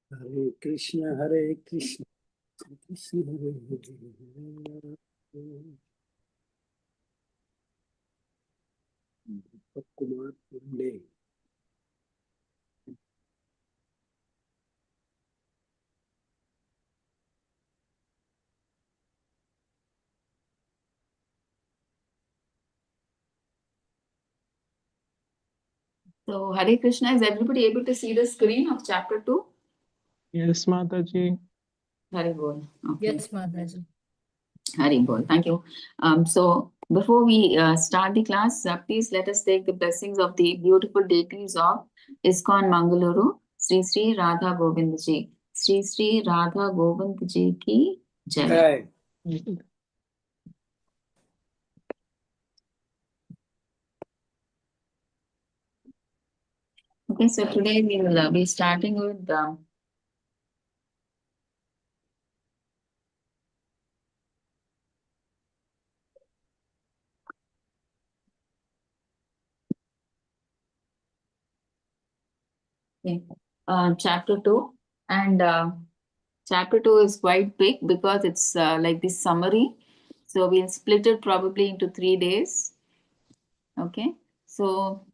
Hare Krishna, Hare Krishna, Krishna Hare Hare, Deepak Kumar Pandey. So, Hare Krishna, is everybody able to see the screen of chapter 2? Yes, Mataji. Hare Bol. Okay. Yes, Mataji. Hare Bol. Thank you. So, before we start the class, please let us take the blessings of the beautiful deities of ISKCON Mangaluru, Sri Sri Radha Govind Ji. Sri Sri Radha Govind Ji ki Jai. Jai. Okay, so today we will be starting with chapter 2, and chapter 2 is quite big because it's like this summary. So we'll split it probably into 3 days. Okay, so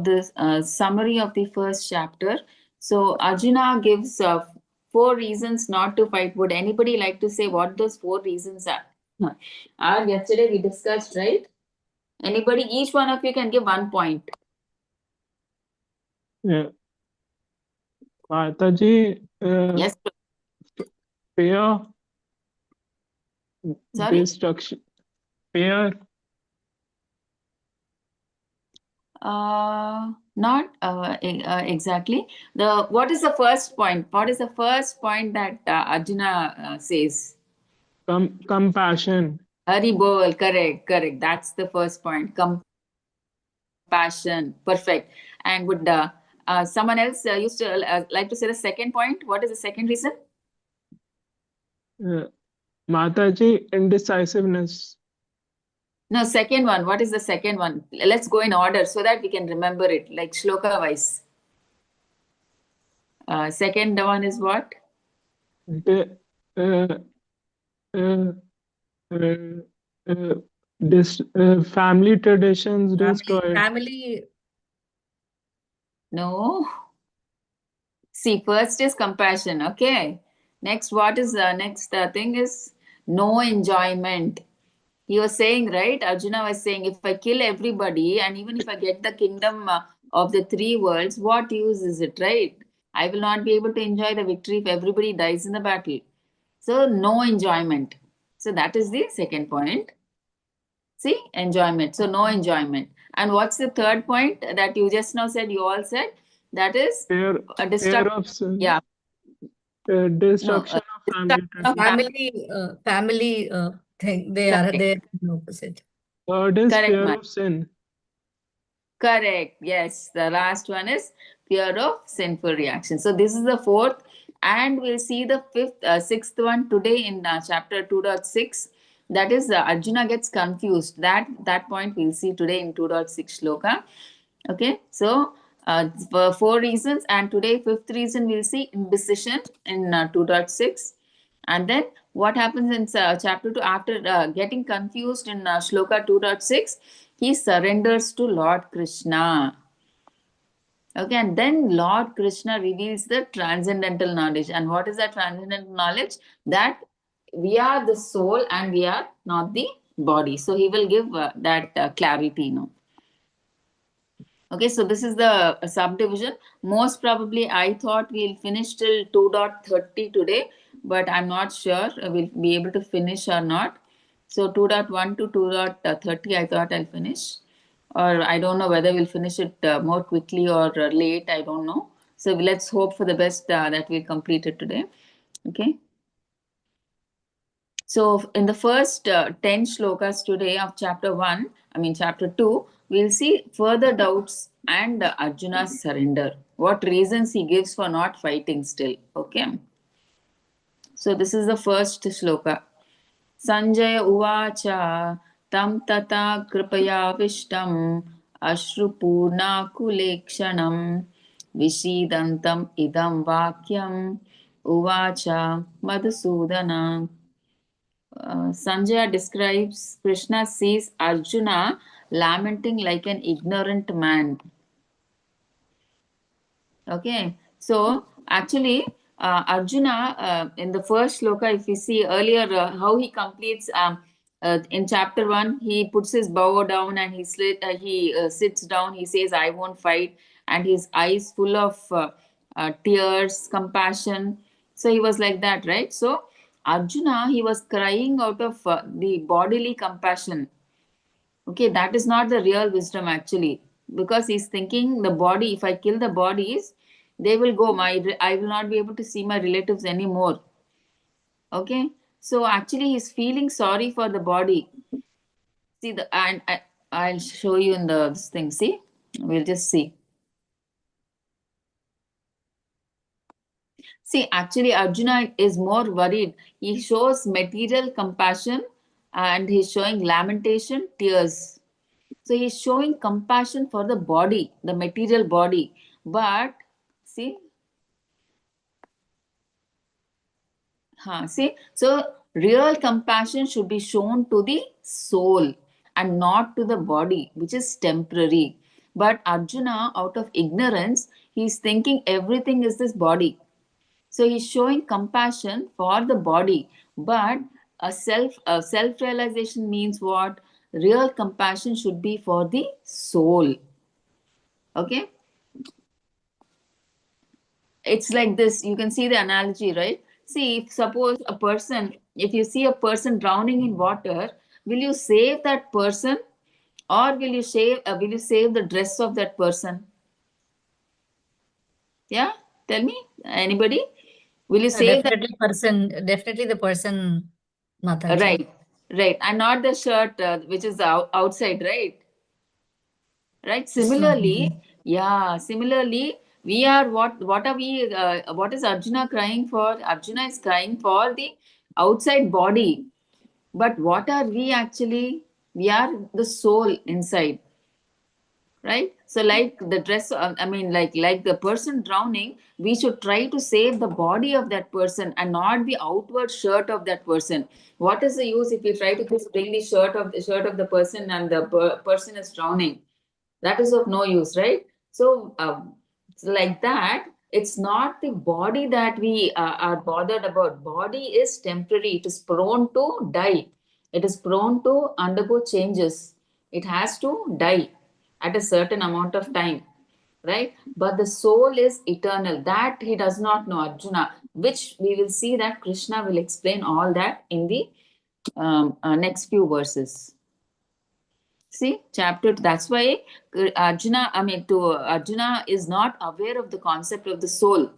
this summary of the first chapter. So Arjuna gives 4 reasons not to fight. Would anybody like to say what those 4 reasons are? Yesterday we discussed, right? Anybody, each one of you can give 1 point. Yeah. Mataji, Yes. fear, Sorry? destruction, fear, Not exactly. What is the first point? What is the first point that Arjuna says? compassion, Hari bol, correct. That's the first point. Compassion, perfect. And would someone else used to like to say the second point? What is the second reason? Mataji, indecisiveness, No, second one. What is the second one? Let's go in order so that we can remember it, like shloka wise. Second one is what? de, uh, uh, uh, uh, family traditions destroyed, Family. No. See, first is compassion. Okay. Next, what is the next thing is no enjoyment. He was saying, right? Arjuna was saying, if I kill everybody and even if I get the kingdom of the 3 worlds, what use is it, right? I will not be able to enjoy the victory if everybody dies in the battle. So, no enjoyment. So, that is the second point. See, enjoyment. So, no enjoyment. And what's the third point that you just now said, you all said? That is fear, a fear destruction. of sin, Yeah. No, destruction of family destruction of traditions. Family thing. They are correct. they opposite. Third is Correct, fear man. of sin. Correct. Yes. The last one is fear of sinful reaction. So this is the fourth, and we'll see the sixth one today in chapter 2.6. That is Arjuna gets confused. That point we'll see today in 2.6 shloka. Okay. So for 4 reasons, and today fifth reason we'll see indecision in 2.6. And then what happens in chapter 2 after getting confused in shloka 2.6, he surrenders to Lord Krishna. Okay, and then Lord Krishna reveals the transcendental knowledge. And what is that transcendental knowledge? That we are the soul and we are not the body. So he will give that clarity, Okay, so this is the subdivision. Most probably, I thought we'll finish till 2.30 today, but I'm not sure we'll be able to finish or not. So 2.1 to 2.30, I thought I'll finish. Or I don't know whether we'll finish it more quickly or late, I don't know. So let's hope for the best that we'll complete it today. Okay. So in the first 10 shlokas today of chapter 2, we'll see further doubts and Arjuna's surrender. What reasons he gives for not fighting still. Okay. So this is the first shloka. Sanjaya uvacha tam tata kripaya vishtam Ashrupurnakulekshanam Vishidantam idam vakyam Uvacha Madhusudana. Sanjaya describes Krishna sees Arjuna lamenting like an ignorant man. Okay, so actually, Arjuna in the first sloka, if you see earlier how he completes in chapter 1, he puts his bow down and he sits down. He says, "I won't fight," and his eyes full of tears, compassion. So he was like that, right? So Arjuna, he was crying out of the bodily compassion. Okay, that is not the real wisdom actually, because he's thinking the body, if I kill the bodies, they will go. I will not be able to see my relatives anymore. Okay, so actually he's feeling sorry for the body. See I'll show you in this thing. See, we'll just see. See, actually Arjuna is more worried. He shows material compassion and he's showing lamentation, tears. So he's showing compassion for the body, the material body. But see, so real compassion should be shown to the soul and not to the body, which is temporary. But Arjuna, out of ignorance, he's thinking everything is this body. So he's showing compassion for the body, but a self realization means what? Real compassion should be for the soul. Okay, it's like this. You can see the analogy, right? See, if suppose a person, if you see a person drowning in water, will you save that person, or will you save the dress of that person? Yeah, tell me, anybody? Will you save that? Definitely the person, Mataji. Right, and not the shirt which is outside, right? Right. Mhm. Similarly, we are what are we? What is Arjuna crying for? Arjuna is crying for the outside body, but what are we actually? We are the soul inside, right? So like the dress, like the person drowning, we should try to save the body of that person and not the outward shirt of that person. What is the use if we try to just bring the shirt of the person and the person is drowning? That is of no use, right? So like that, it's not the body that we are bothered about. Body is temporary. It is prone to die. It is prone to undergo changes. It has to die at a certain amount of time, right? But the soul is eternal. That he does not know, Arjuna, which we will see that Krishna will explain all that in the next few verses. See, chapter, that's why Arjuna is not aware of the concept of the soul.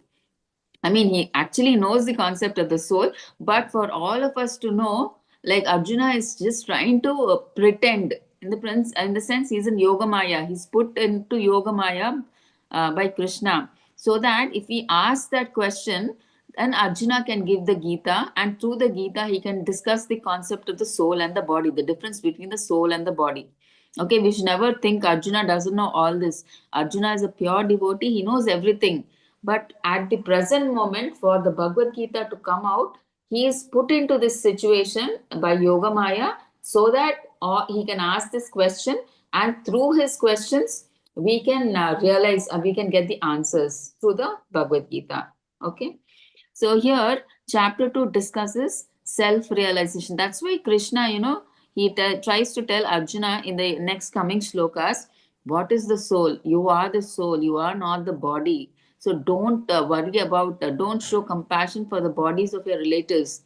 I mean, he actually knows the concept of the soul, but for all of us to know, like Arjuna is just trying to pretend in the sense he's in Yoga Maya. He's put into Yoga Maya by Krishna, so that if we ask that question, then Arjuna can give the Gita, and through the Gita, he can discuss the concept of the soul and the body, the difference between the soul and the body. Okay, we should never think Arjuna doesn't know all this. Arjuna is a pure devotee, he knows everything. But at the present moment, for the Bhagavad Gita to come out, he is put into this situation by Yoga Maya so that he can ask this question, and through his questions, we can realize, we can get the answers through the Bhagavad Gita. Okay. So here, chapter 2 discusses self-realization. That's why Krishna, he tries to tell Arjuna in the next coming shlokas, what is the soul? You are the soul. You are not the body. So don't worry about, don't show compassion for the bodies of your relatives.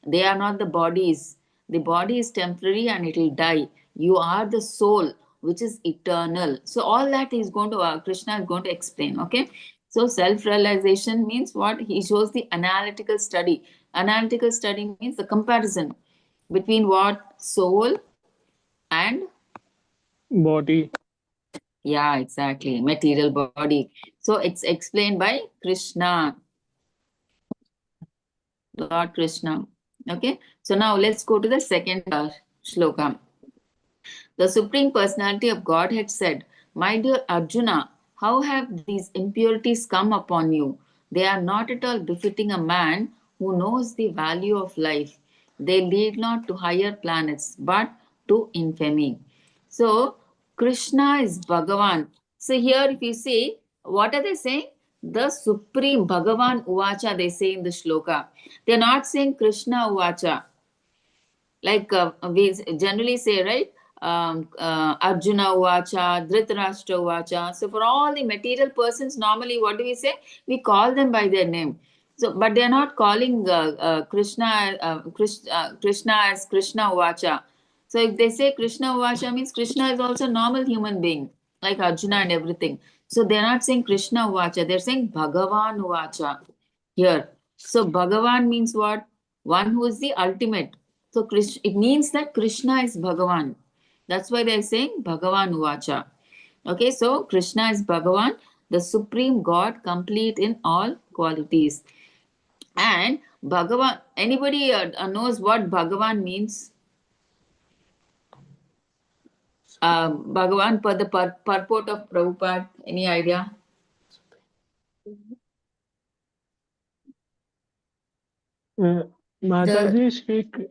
They are not the bodies. The body is temporary and it will die. You are the soul, which is eternal. So all that is going to, Krishna is going to explain. Okay. So self-realization means what? He shows the analytical study. Analytical study means the comparison between what? Soul and, Body. yeah, exactly, material body. So it's explained by Krishna, Lord Krishna. Okay. So now let's go to the second shloka. The Supreme Personality of Godhead said, My dear Arjuna, how have these impurities come upon you? They are not at all befitting a man who knows the value of life. They lead not to higher planets, but to infamy. So, Krishna is Bhagavan. So, here, if you see, what are they saying? The Supreme Bhagavan Uvacha, they say in the shloka. They're not saying Krishna Uvacha. Like we generally say, right? Arjuna Uvacha, Dhritarashtra Uvacha. So for all the material persons, normally what do we say? We call them by their name. So, but they are not calling Krishna as Krishna Uvacha. So if they say Krishna Uvacha means Krishna is also a normal human being, like Arjuna and everything. So they are not saying Krishna Uvacha, they're saying Bhagavan Uvacha here. So Bhagavan means what? One who is the ultimate. So it means that Krishna is Bhagavan. That's why they're saying Bhagavan Uvacha. Okay, so Krishna is Bhagavan, the supreme God, complete in all qualities. And Bhagavan, anybody knows what Bhagavan means? Bhagavan, per the purport of Prabhupada, any idea? Mataji,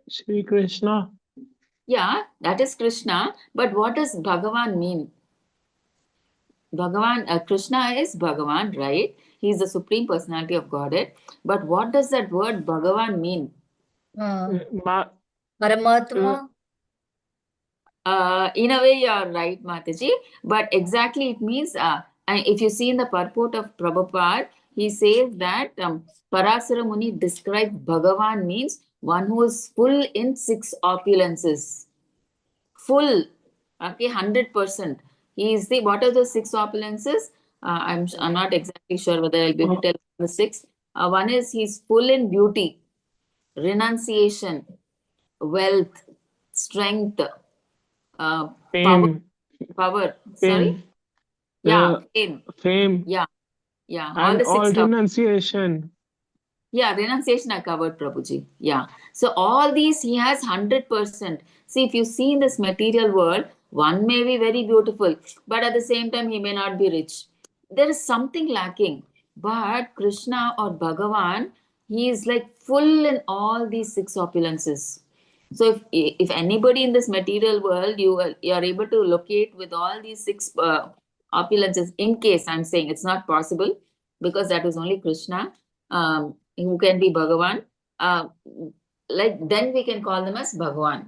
Shri Krishna. Yeah, that is Krishna. But what does Bhagavan mean? Bhagavan, Krishna is Bhagavan, right? He is the supreme personality of Godhead. But what does that word Bhagavan mean? Paramatma. In a way, you are right, Mataji. But exactly, it means, and if you see in the purport of Prabhupada, he says that Parasara Muni describes Bhagavan means one who is full in 6 opulences. Full, okay, 100%. He is the, what are the 6 opulences? I'm not exactly sure whether I'll be able to tell the 6. One is he's full in beauty, renunciation, wealth, strength, Fame. power. Fame. Sorry? Yeah, fame. Fame. Yeah, yeah. And the 6 all renunciation. Yeah, renunciation I covered, Prabhuji. Yeah. So all these he has 100%. See, if you see in this material world, one may be very beautiful, but at the same time he may not be rich. There is something lacking. But Krishna or Bhagavan, he is like full in all these 6 opulences. So if anybody in this material world you are able to locate with all these 6 opulences, in case I'm saying it's not possible because that is only Krishna. Who can be Bhagavan, like then we can call them as Bhagavan.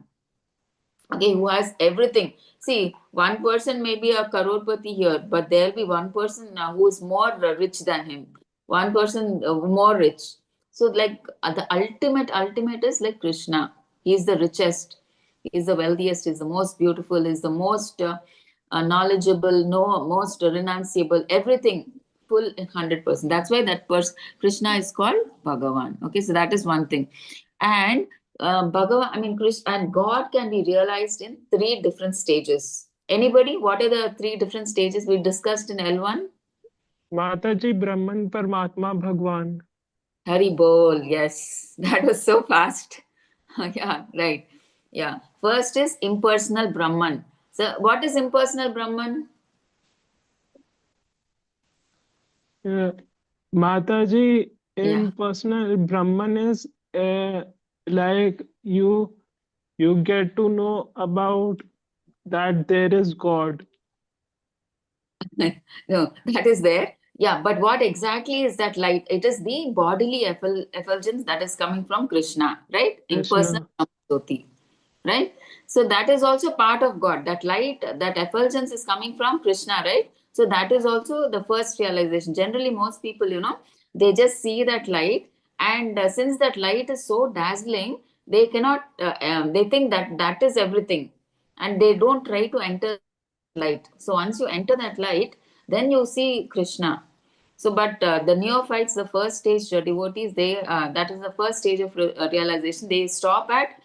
Okay, who has everything. See, one person may be a crorepati here, but there'll be one person who is more rich than him. One person more rich. So, like the ultimate is like Krishna. He is the richest. He is the wealthiest. He is the most beautiful. He is the most knowledgeable. No, most renunciable. Everything full in 100%. That's why that person Krishna is called Bhagavan. Okay, so that is one thing, and Bhagavan, I mean, Krishna and God can be realized in 3 different stages. Anybody? What are the 3 different stages we discussed in L1? Mataji, Brahman, Paramatma, Bhagwan. Hari Bol. Yes, that was so fast. Yeah, right. Yeah. First is impersonal Brahman. So, what is impersonal Brahman? Mataji, Yeah. impersonal Brahman is like you get to know about that there is God. No, that is there. Yeah, but what exactly is that light? It is the bodily effulgence that is coming from Krishna, right? Impersonal Jyoti, right? So that is also part of God. That light, that effulgence is coming from Krishna, right? So that is also the first realization. Generally, most people, they just see that light, and since that light is so dazzling, they cannot. They think that that is everything, and they don't try to enter light. So once you enter that light, then you see Krishna. So, but the neophytes, the first stage devotees, they that is the first stage of realization. They stop at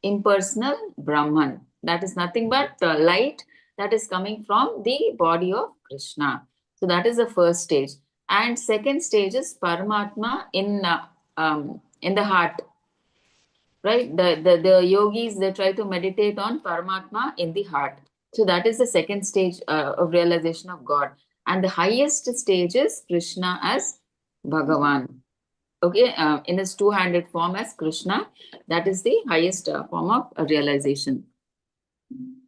impersonal Brahman. That is nothing but light that is coming from the body of Krishna. So that is the first stage. And second stage is Paramatma in the heart. Right? The yogis, they try to meditate on Paramatma in the heart. So that is the second stage of realization of God. And the highest stage is Krishna as Bhagavan. Okay, in his two-handed form as Krishna, that is the highest form of realization.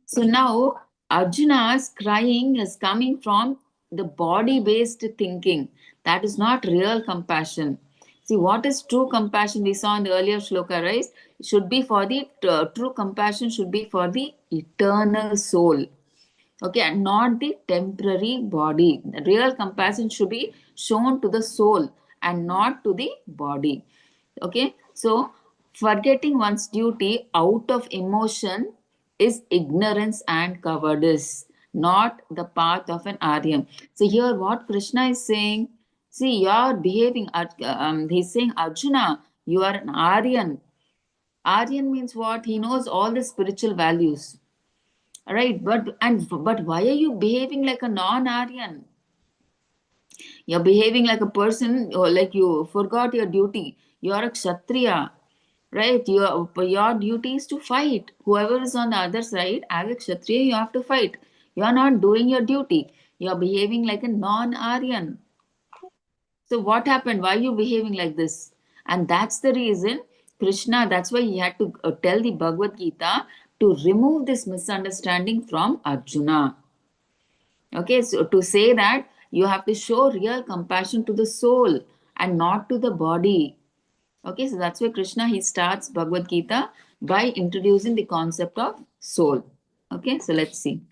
So now Arjuna's crying is coming from the body-based thinking. That is not real compassion. See, what is true compassion? We saw in the earlier shloka, right? It should be for the true compassion should be for the eternal soul. Okay, and not the temporary body. The real compassion should be shown to the soul and not to the body. Okay, so forgetting one's duty out of emotion is ignorance and cowardice, not the path of an Aryan. So here what Krishna is saying, see, you are behaving, he's saying, Arjuna, you are an Aryan. Aryan means what? He knows all the spiritual values. Right, but why are you behaving like a non-Aryan? You're behaving like a person, or like you forgot your duty. You're a Kshatriya, right? Your duty is to fight. Whoever is on the other side, as a Kshatriya, you have to fight. You're not doing your duty. You're behaving like a non-Aryan. So what happened? Why are you behaving like this? And that's the reason Krishna, that's why he had to tell the Bhagavad Gita to remove this misunderstanding from Arjuna. Okay, so to say that you have to show real compassion to the soul and not to the body. Okay, so that's why Krishna, he starts Bhagavad Gita by introducing the concept of soul. Okay, so let's see.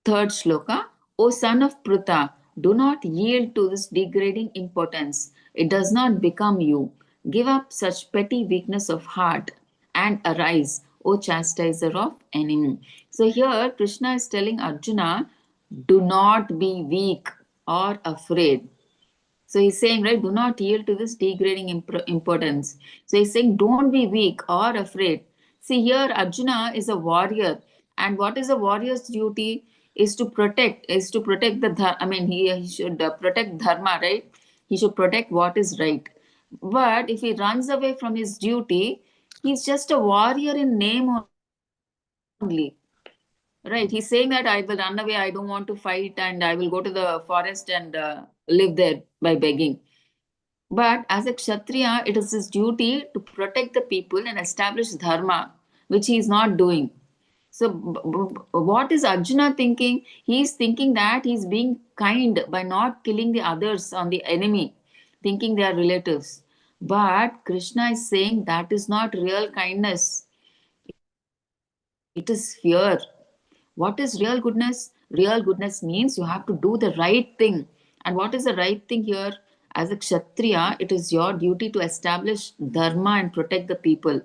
Third shloka. O son of Pruta, do not yield to this degrading impotence. It does not become you. Give up such petty weakness of heart and arise, O chastiser of enemy. So here Krishna is telling Arjuna, do not be weak or afraid. So he's saying, right, do not yield to this degrading importance. So he's saying, don't be weak or afraid. See, here Arjuna is a warrior, and what is a warrior's duty is to protect, he should protect dharma, right? He should protect what is right. But if he runs away from his duty, he's just a warrior in name only. Right, he's saying that I will run away, I don't want to fight, and I will go to the forest and live there by begging. But as a Kshatriya, it is his duty to protect the people and establish dharma, which he is not doing. So, what is Arjuna thinking? He is thinking that he is being kind by not killing the others on the enemy, thinking they are relatives. But Krishna is saying that is not real kindness, it is fear. What is real goodness? Real goodness means you have to do the right thing. And what is the right thing here? As a Kshatriya, it is your duty to establish dharma and protect the people.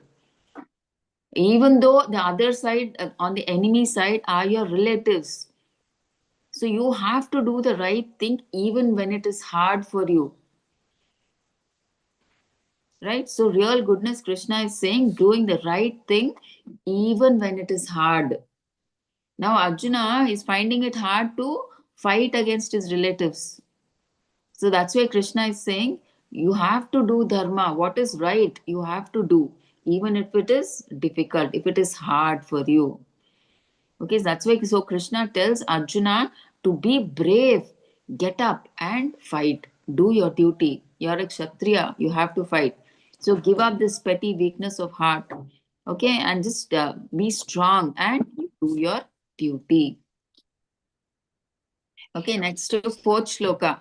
Even though the other side, on the enemy side, are your relatives. So you have to do the right thing even when it is hard for you. Right? So real goodness, Krishna is saying, doing the right thing even when it is hard. Now Arjuna is finding it hard to fight against his relatives. So that's why Krishna is saying, you have to do dharma. What is right, you have to do, even if it is difficult, if it is hard for you. Okay, that's why, so Krishna tells Arjuna to be brave, get up and fight. Do your duty. You're a Kshatriya, you have to fight. So give up this petty weakness of heart. Okay, and just be strong and do your duty. Okay, next to fourth shloka.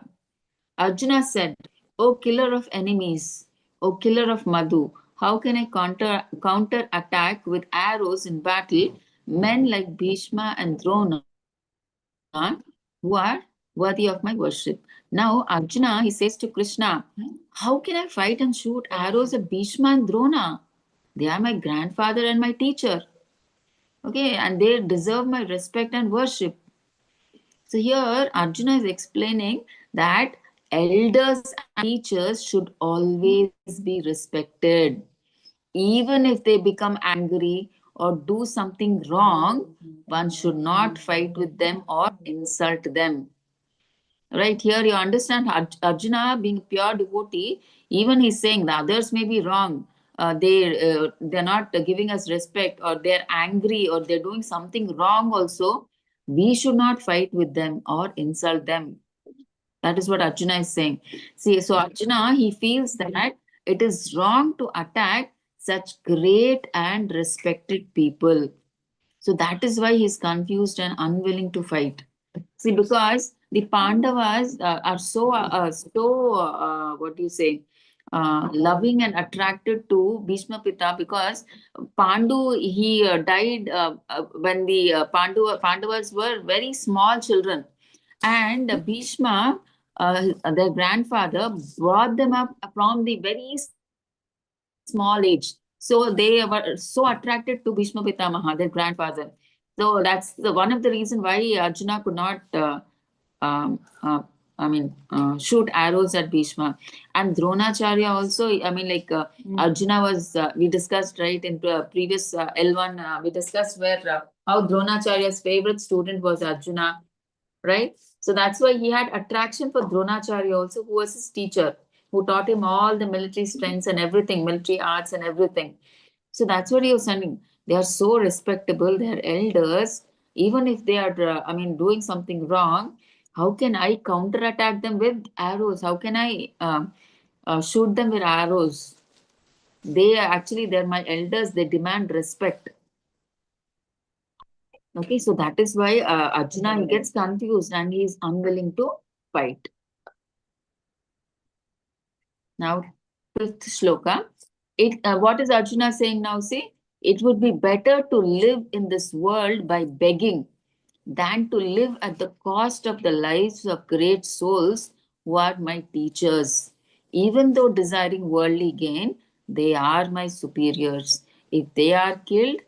Arjuna said, O killer of enemies, O killer of Madhu, how can I counter attack with arrows in battle men like Bhishma and Drona who are worthy of my worship? Now Arjuna, he says to Krishna, how can I fight and shoot arrows at Bhishma and Drona? They are my grandfather and my teacher. Okay, and they deserve my respect and worship. So here Arjuna is explaining that elders and teachers should always be respected. Even if they become angry or do something wrong, one should not fight with them or insult them. Right here, you understand Arjuna being a pure devotee, even he's saying the others may be wrong. they're not giving us respect, or they're angry, or they're doing something wrong also, we should not fight with them or insult them. That is what Arjuna is saying. See, so Arjuna, he feels that it is wrong to attack such great and respected people. So that is why he's confused and unwilling to fight. See, because the Pandavas are so what do you say, loving and attracted to Bhishma Pita, because Pandu, he died when the Pandavas were very small children, and Bhishma, their grandfather, brought them up from the very small age. So they were so attracted to Bhishma Pitamaha, their grandfather. So that's the one of the reason why Arjuna could not, um, uh, shoot arrows at Bhishma. And Dronacharya also, Arjuna was, we discussed, right, in previous L1, we discussed where how Dronacharya's favorite student was Arjuna, right? So that's why he had attraction for Dronacharya also, who was his teacher, who taught him all the military strengths and everything, military arts and everything. So that's what he was saying. They are so respectable, they are elders. Even if they are, doing something wrong, how can I counterattack them with arrows? How can I shoot them with arrows? They're my elders. They demand respect. Okay, so that is why Arjuna, he gets confused and he is unwilling to fight. Now, fifth shloka. What is Arjuna saying now? See, it would be better to live in this world by begging than to live at the cost of the lives of great souls who are my teachers. Even though desiring worldly gain, they are my superiors. If they are killed,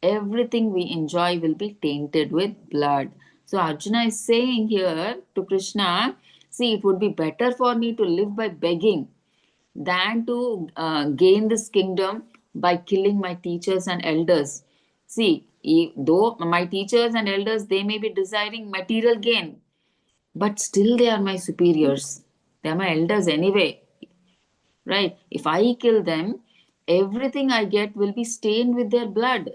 everything we enjoy will be tainted with blood. So Arjuna is saying here to Krishna, see, it would be better for me to live by begging than to gain this kingdom by killing my teachers and elders. See, though my teachers and elders, they may be desiring material gain, but still they are my superiors. They are my elders anyway, right? If I kill them, everything I get will be stained with their blood.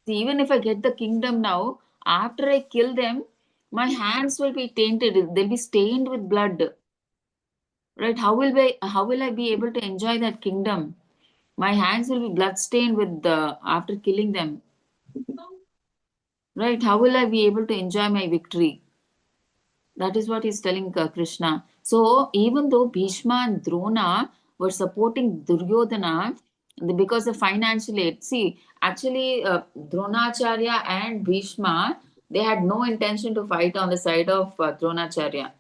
See, even if I get the kingdom now, after I kill them, my hands will be tainted. They'll be stained with blood. Right? How will I be able to enjoy that kingdom? My hands will be bloodstained with after killing them. Right? How will I be able to enjoy my victory? That is what he's telling Krishna. So even though Bhishma and Drona were supporting Duryodhana because of financial aid, see, actually Dronacharya and Bhishma, they had no intention to fight on the side of Duryodhana.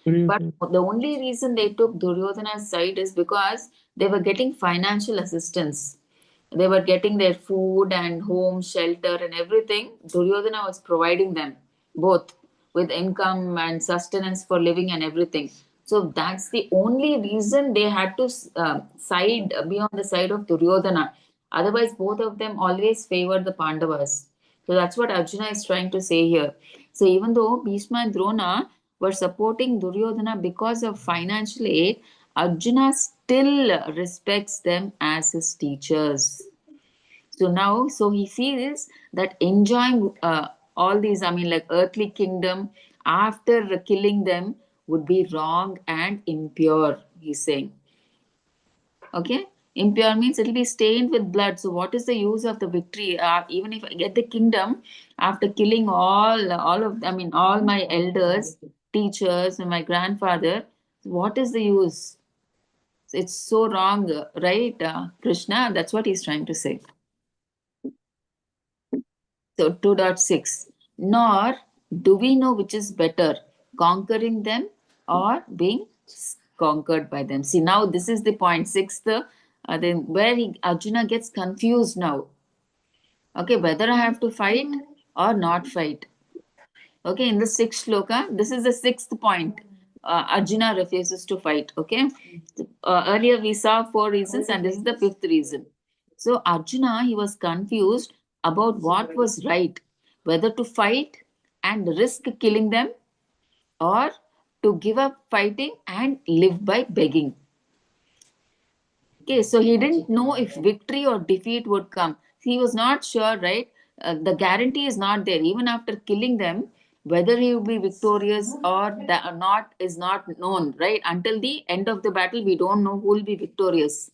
But the only reason they took Duryodhana's side is because they were getting financial assistance. They were getting their food and home, shelter, and everything. Duryodhana was providing them both with income and sustenance for living and everything. So that's the only reason they had to be on the side of Duryodhana. Otherwise, both of them always favored the Pandavas. So that's what Arjuna is trying to say here. So even though Bhishma and Drona were supporting Duryodhana because of financial aid, Arjuna still respects them as his teachers. So now, so he feels that enjoying all these, earthly kingdom after killing them would be wrong and impure, he's saying. Okay? Impure means it will be stained with blood. So what is the use of the victory? Even if I get the kingdom after killing all my elders, teachers, and my grandfather, what is the use? It's so wrong, right, Krishna? That's what he's trying to say. So 2.6, nor do we know which is better, conquering them or being conquered by them. See, now this is the point, sixth, then where Arjuna gets confused now. Okay, whether I have to fight or not fight. Okay, in the sixth shloka, this is the sixth point. Arjuna refuses to fight. Okay, earlier we saw 4 reasons, and this is the 5th reason. So Arjuna, he was confused about what was right, whether to fight and risk killing them, or to give up fighting and live by begging. Okay, so he didn't know if victory or defeat would come. He was not sure, right? The guarantee is not there. Even after killing them, whether he will be victorious or not is not known, right? Until the end of the battle, we don't know who will be victorious.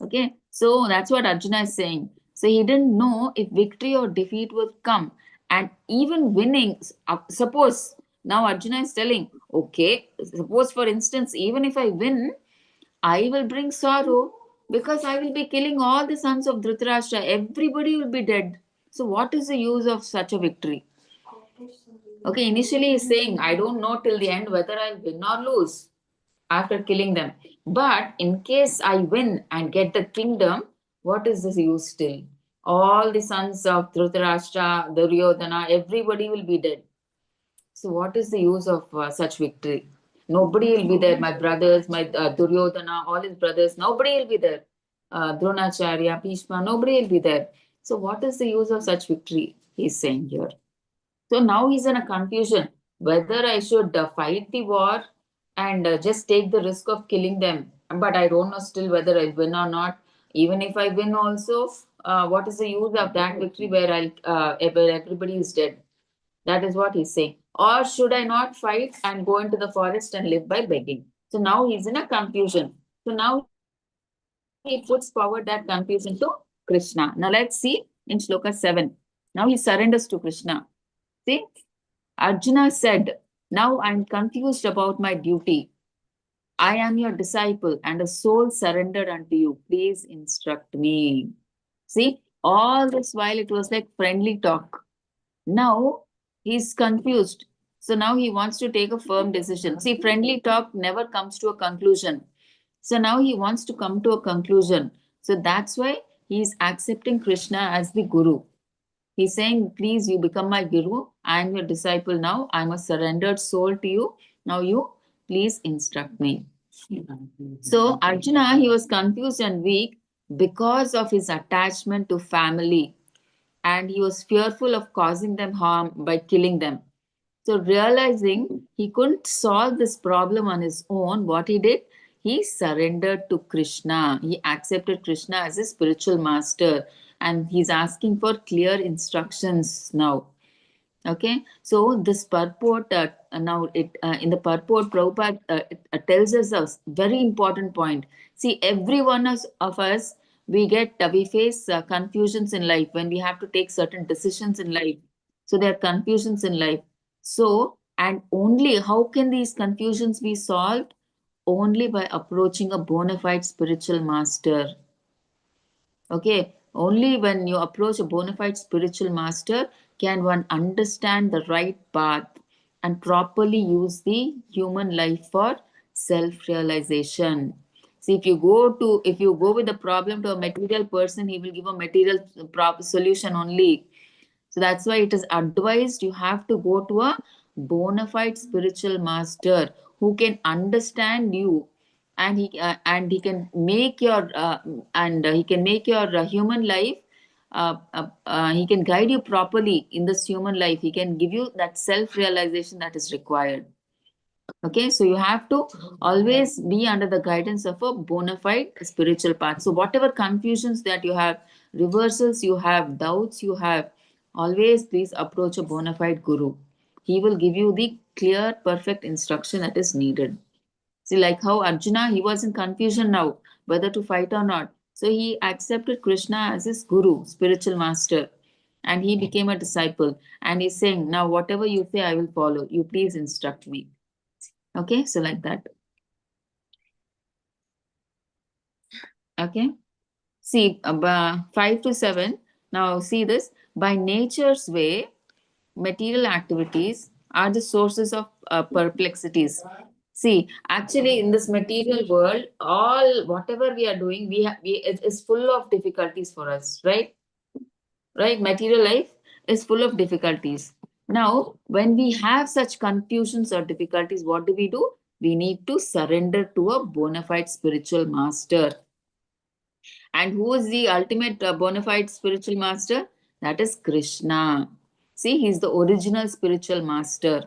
Okay, so that's what Arjuna is saying. So he didn't know if victory or defeat would come. And even winning, suppose now Arjuna is telling, okay, suppose for instance, even if I win, I will bring sorrow because I will be killing all the sons of Dhritarashtra. Everybody will be dead. So, what is the use of such a victory? Okay, initially he's saying, I don't know till the end whether I'll win or lose after killing them. But in case I win and get the kingdom, what is this use still? All the sons of Dhritarashtra, Duryodhana, everybody will be dead. So, what is the use of such victory? Nobody will be there. My brothers, my Duryodhana, all his brothers, nobody will be there. Dronacharya, Bhishma, nobody will be there. So, what is the use of such victory? He's saying here. So now he's in a confusion whether I should fight the war and just take the risk of killing them. But I don't know still whether I win or not. Even if I win, also, what is the use of that victory where where everybody is dead? That is what he's saying. Or should I not fight and go into the forest and live by begging? So now he's in a confusion. So now he puts forward that confusion to Krishna. Now let's see in Shloka 7. Now he surrenders to Krishna. See, Arjuna said, now I'm confused about my duty. I am your disciple and a soul surrendered unto you. Please instruct me. See, all this while it was like friendly talk. Now he's confused. So now he wants to take a firm decision. See, friendly talk never comes to a conclusion. So now he wants to come to a conclusion. So that's why he's accepting Krishna as the Guru. He's saying, please, you become my Guru. I am your disciple now. I'm a surrendered soul to you. Now you please instruct me. So Arjuna, he was confused and weak because of his attachment to family. And he was fearful of causing them harm by killing them. So realizing he couldn't solve this problem on his own, what he did, he surrendered to Krishna. He accepted Krishna as his spiritual master and he's asking for clear instructions now. Okay, so this purport now it in the purport Prabhupada tells us a very important point. See, every one of us we face confusions in life when we have to take certain decisions in life. So there are confusions in life. So and only how can these confusions be solved? Only by approaching a bona fide spiritual master. Okay, only when you approach a bona fide spiritual master can one understand the right path and properly use the human life for self-realization. See, if you go with the problem to a material person, he will give a material solution only. So that's why it is advised you have to go to a bona fide spiritual master who can understand you and he can make your human life he can guide you properly in this human life. He can give you that self realization that is required. Okay, so you have to always be under the guidance of a bona fide spiritual path. So whatever confusions that you have, reversals you have, doubts you have, always please approach a bona fide guru. He will give you the clear perfect instruction that is needed. See, like how Arjuna, he was in confusion now, whether to fight or not. So he accepted Krishna as his guru, spiritual master, and he became a disciple. And he's saying, now whatever you say, I will follow. You please instruct me. Okay, so like that. Okay. See, 5 to 7. Now see this. By nature's way, material activities are the sources of perplexities. See, actually, in this material world, whatever we are doing, it is full of difficulties for us, right? Right? Material life is full of difficulties. Now, when we have such confusions or difficulties, what do? We need to surrender to a bona fide spiritual master. And who is the ultimate bona fide spiritual master? That is Krishna. See, he's the original spiritual master.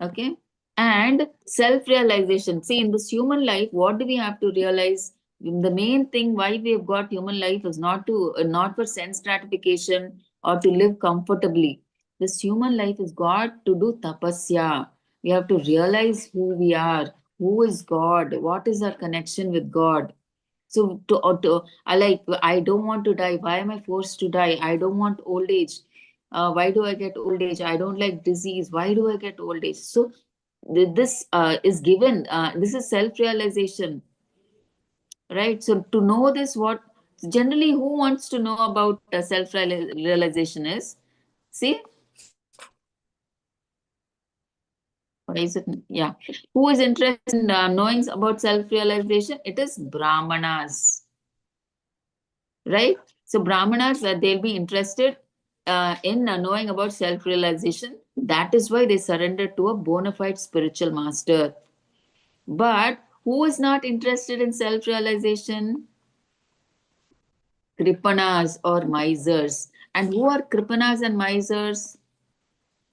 Okay. And self-realization. See, in this human life, what do we have to realize? The main thing why we have got human life is not for sense gratification or to live comfortably. This human life is got to do tapasya. We have to realize who we are, who is God, what is our connection with God. So I don't want to die. Why am I forced to die? I don't want old age. Why do I get old age? I don't like disease. Why do I get old age? So this is given. This is self-realization, right? So to know this, what generally who wants to know about self-realization is, see, what is it? Yeah, who is interested in knowing about self-realization? It is Brahmanas, right? So Brahmanas, they'll be interested in knowing about self-realization. That is why they surrendered to a bona fide spiritual master. But who is not interested in self-realization? Kripanas or misers. And who are Kripanas and misers?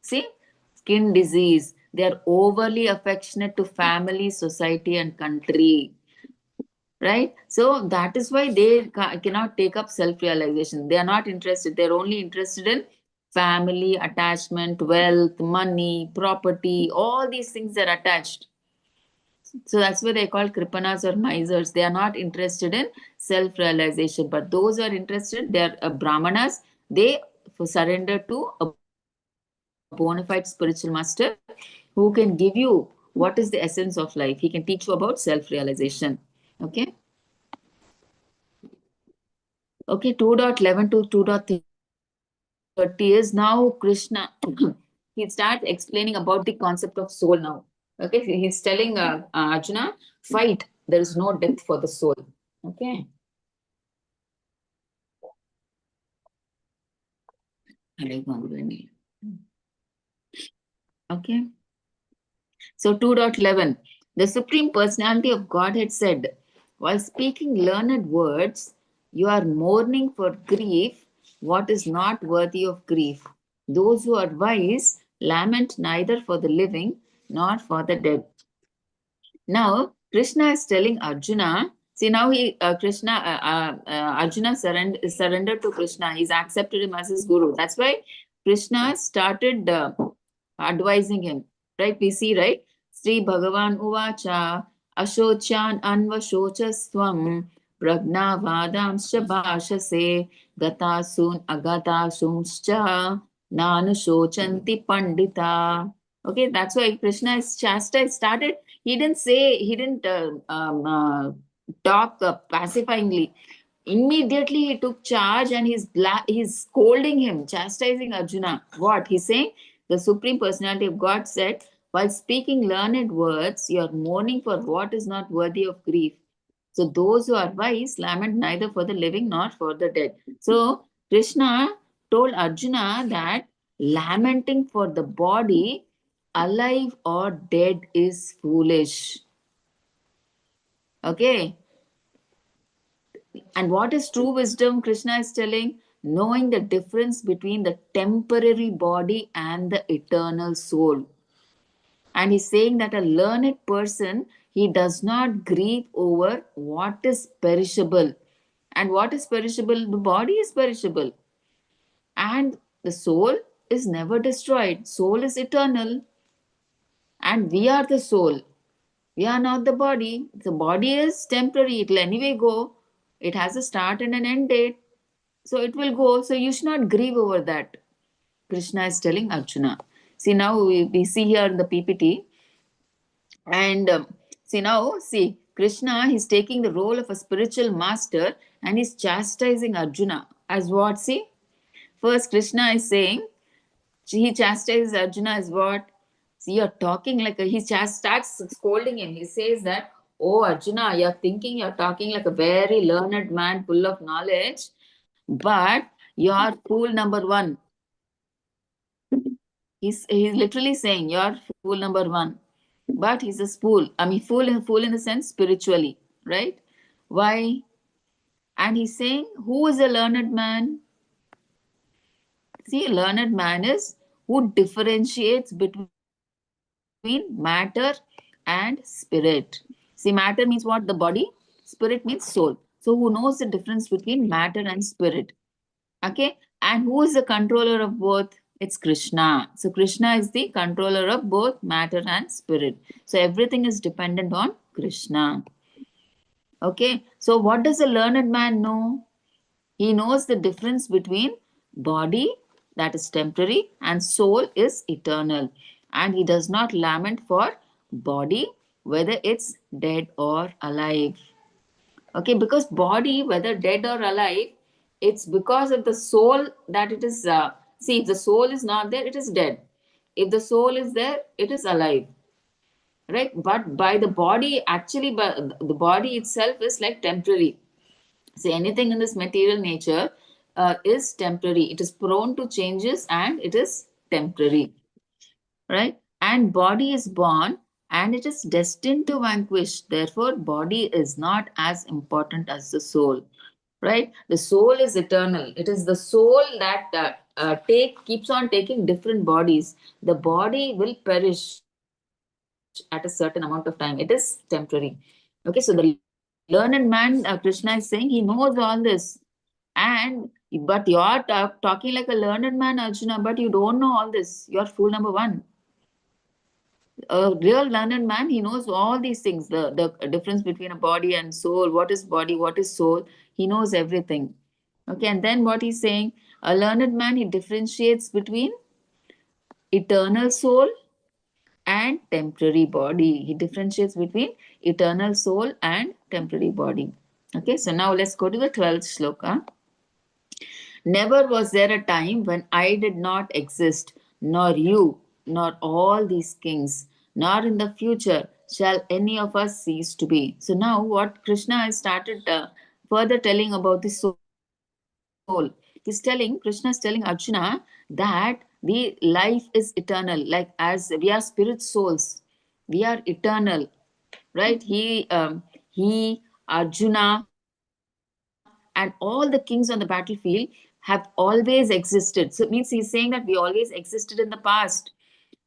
See, skin disease. They are overly affectionate to family, society, and country. Right? So that is why they cannot take up self-realization. They are not interested. They're only interested in family, attachment, wealth, money, property, all these things are attached. So that's why they call Kripanas or misers. They are not interested in self-realization. But those who are interested, they are Brahmanas. They surrender to a bona fide spiritual master who can give you what is the essence of life. He can teach you about self-realization. Okay. Okay, 2.11 to 2.30 is now Krishna. He starts explaining about the concept of soul now. Okay, he's telling Arjuna, fight. There is no death for the soul. Okay. Okay. So 2.11, the Supreme Personality of Godhead said, while speaking learned words, you are mourning for grief, what is not worthy of grief. Those who are wise lament neither for the living nor for the dead. Now, Krishna is telling Arjuna, see now Arjuna surrendered to Krishna. He's accepted him as his guru. That's why Krishna started advising him, right? We see, right? Sri Bhagavan Uvacha Ashochan Anvashochaswam Pragnavadamscha Bhashase Gatasun Agatasumscha Nanusochanti Pandita. Okay, that's why Krishna is chastised, started. He didn't talk pacifyingly. Immediately he took charge and he's scolding him, chastising Arjuna. What? He's saying, the Supreme Personality of God said, while speaking learned words, you are mourning for what is not worthy of grief. So those who are wise lament neither for the living nor for the dead. So Krishna told Arjuna that lamenting for the body, alive or dead, is foolish. Okay. And what is true wisdom? Krishna is telling, knowing the difference between the temporary body and the eternal soul. And he's saying that a learned person, he does not grieve over what is perishable. And what is perishable? The body is perishable. And the soul is never destroyed. Soul is eternal. And we are the soul. We are not the body. The body is temporary. It will anyway go. It has a start and an end date. So it will go. So you should not grieve over that. Krishna is telling Arjuna. See, now we see here in the PPT. And see, Krishna, he's taking the role of a spiritual master and he's chastising Arjuna. As what? See, first Krishna is saying, he chastises Arjuna as what? See, you're talking like he starts scolding him. He says that, oh Arjuna, you're thinking you're talking like a very learned man full of knowledge, but you're fool number one. He's literally saying you're fool number one. But he's a fool. I mean, fool in the sense spiritually, right? Why? And he's saying, who is a learned man? See, a learned man is who differentiates between matter and spirit. See, matter means what? The body. Spirit means soul. So who knows the difference between matter and spirit? Okay, and who is the controller of both? It's Krishna. So Krishna is the controller of both matter and spirit. So everything is dependent on Krishna. Okay, so what does a learned man know? He knows the difference between body, that is temporary, and soul is eternal. And he does not lament for body, whether it's dead or alive. Okay, because body, whether dead or alive, it's because of the soul that it is. See, if the soul is not there, it is dead. If the soul is there, it is alive. Right? But by the body, actually, by the body itself is like temporary. See, anything in this material nature is temporary. It is prone to changes and it is temporary. Right? And body is born and it is destined to vanquish. Therefore, body is not as important as the soul. Right? The soul is eternal. It is the soul that keeps on taking different bodies. The body will perish at a certain amount of time. It is temporary. Okay, so the learned man, Krishna is saying, he knows all this. And but you're talking like a learned man, Arjuna, but you don't know all this. You're fool number one. A real learned man, he knows all these things, the difference between a body and soul, what is body, what is soul, he knows everything. Okay, and then what he's saying, a learned man, he differentiates between eternal soul and temporary body. He differentiates between eternal soul and temporary body. Okay, so now let's go to the 12th shloka. Never was there a time when I did not exist, nor you, nor all these kings, nor in the future shall any of us cease to be. So now what Krishna has started further telling about the soul. Krishna is telling Arjuna that the life is eternal, like as we are spirit souls, we are eternal, right? Arjuna, and all the kings on the battlefield have always existed. So it means he's saying that we always existed in the past.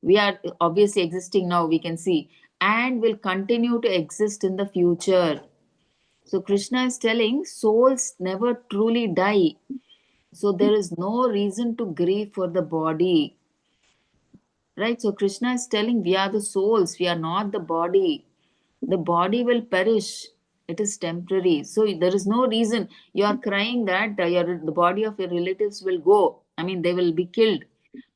We are obviously existing now, we can see, and will continue to exist in the future. So Krishna is telling souls never truly die. So there is no reason to grieve for the body. Right? So Krishna is telling we are the souls, we are not the body. The body will perish. It is temporary. So there is no reason you are crying that the body of your relatives will go. I mean, they will be killed.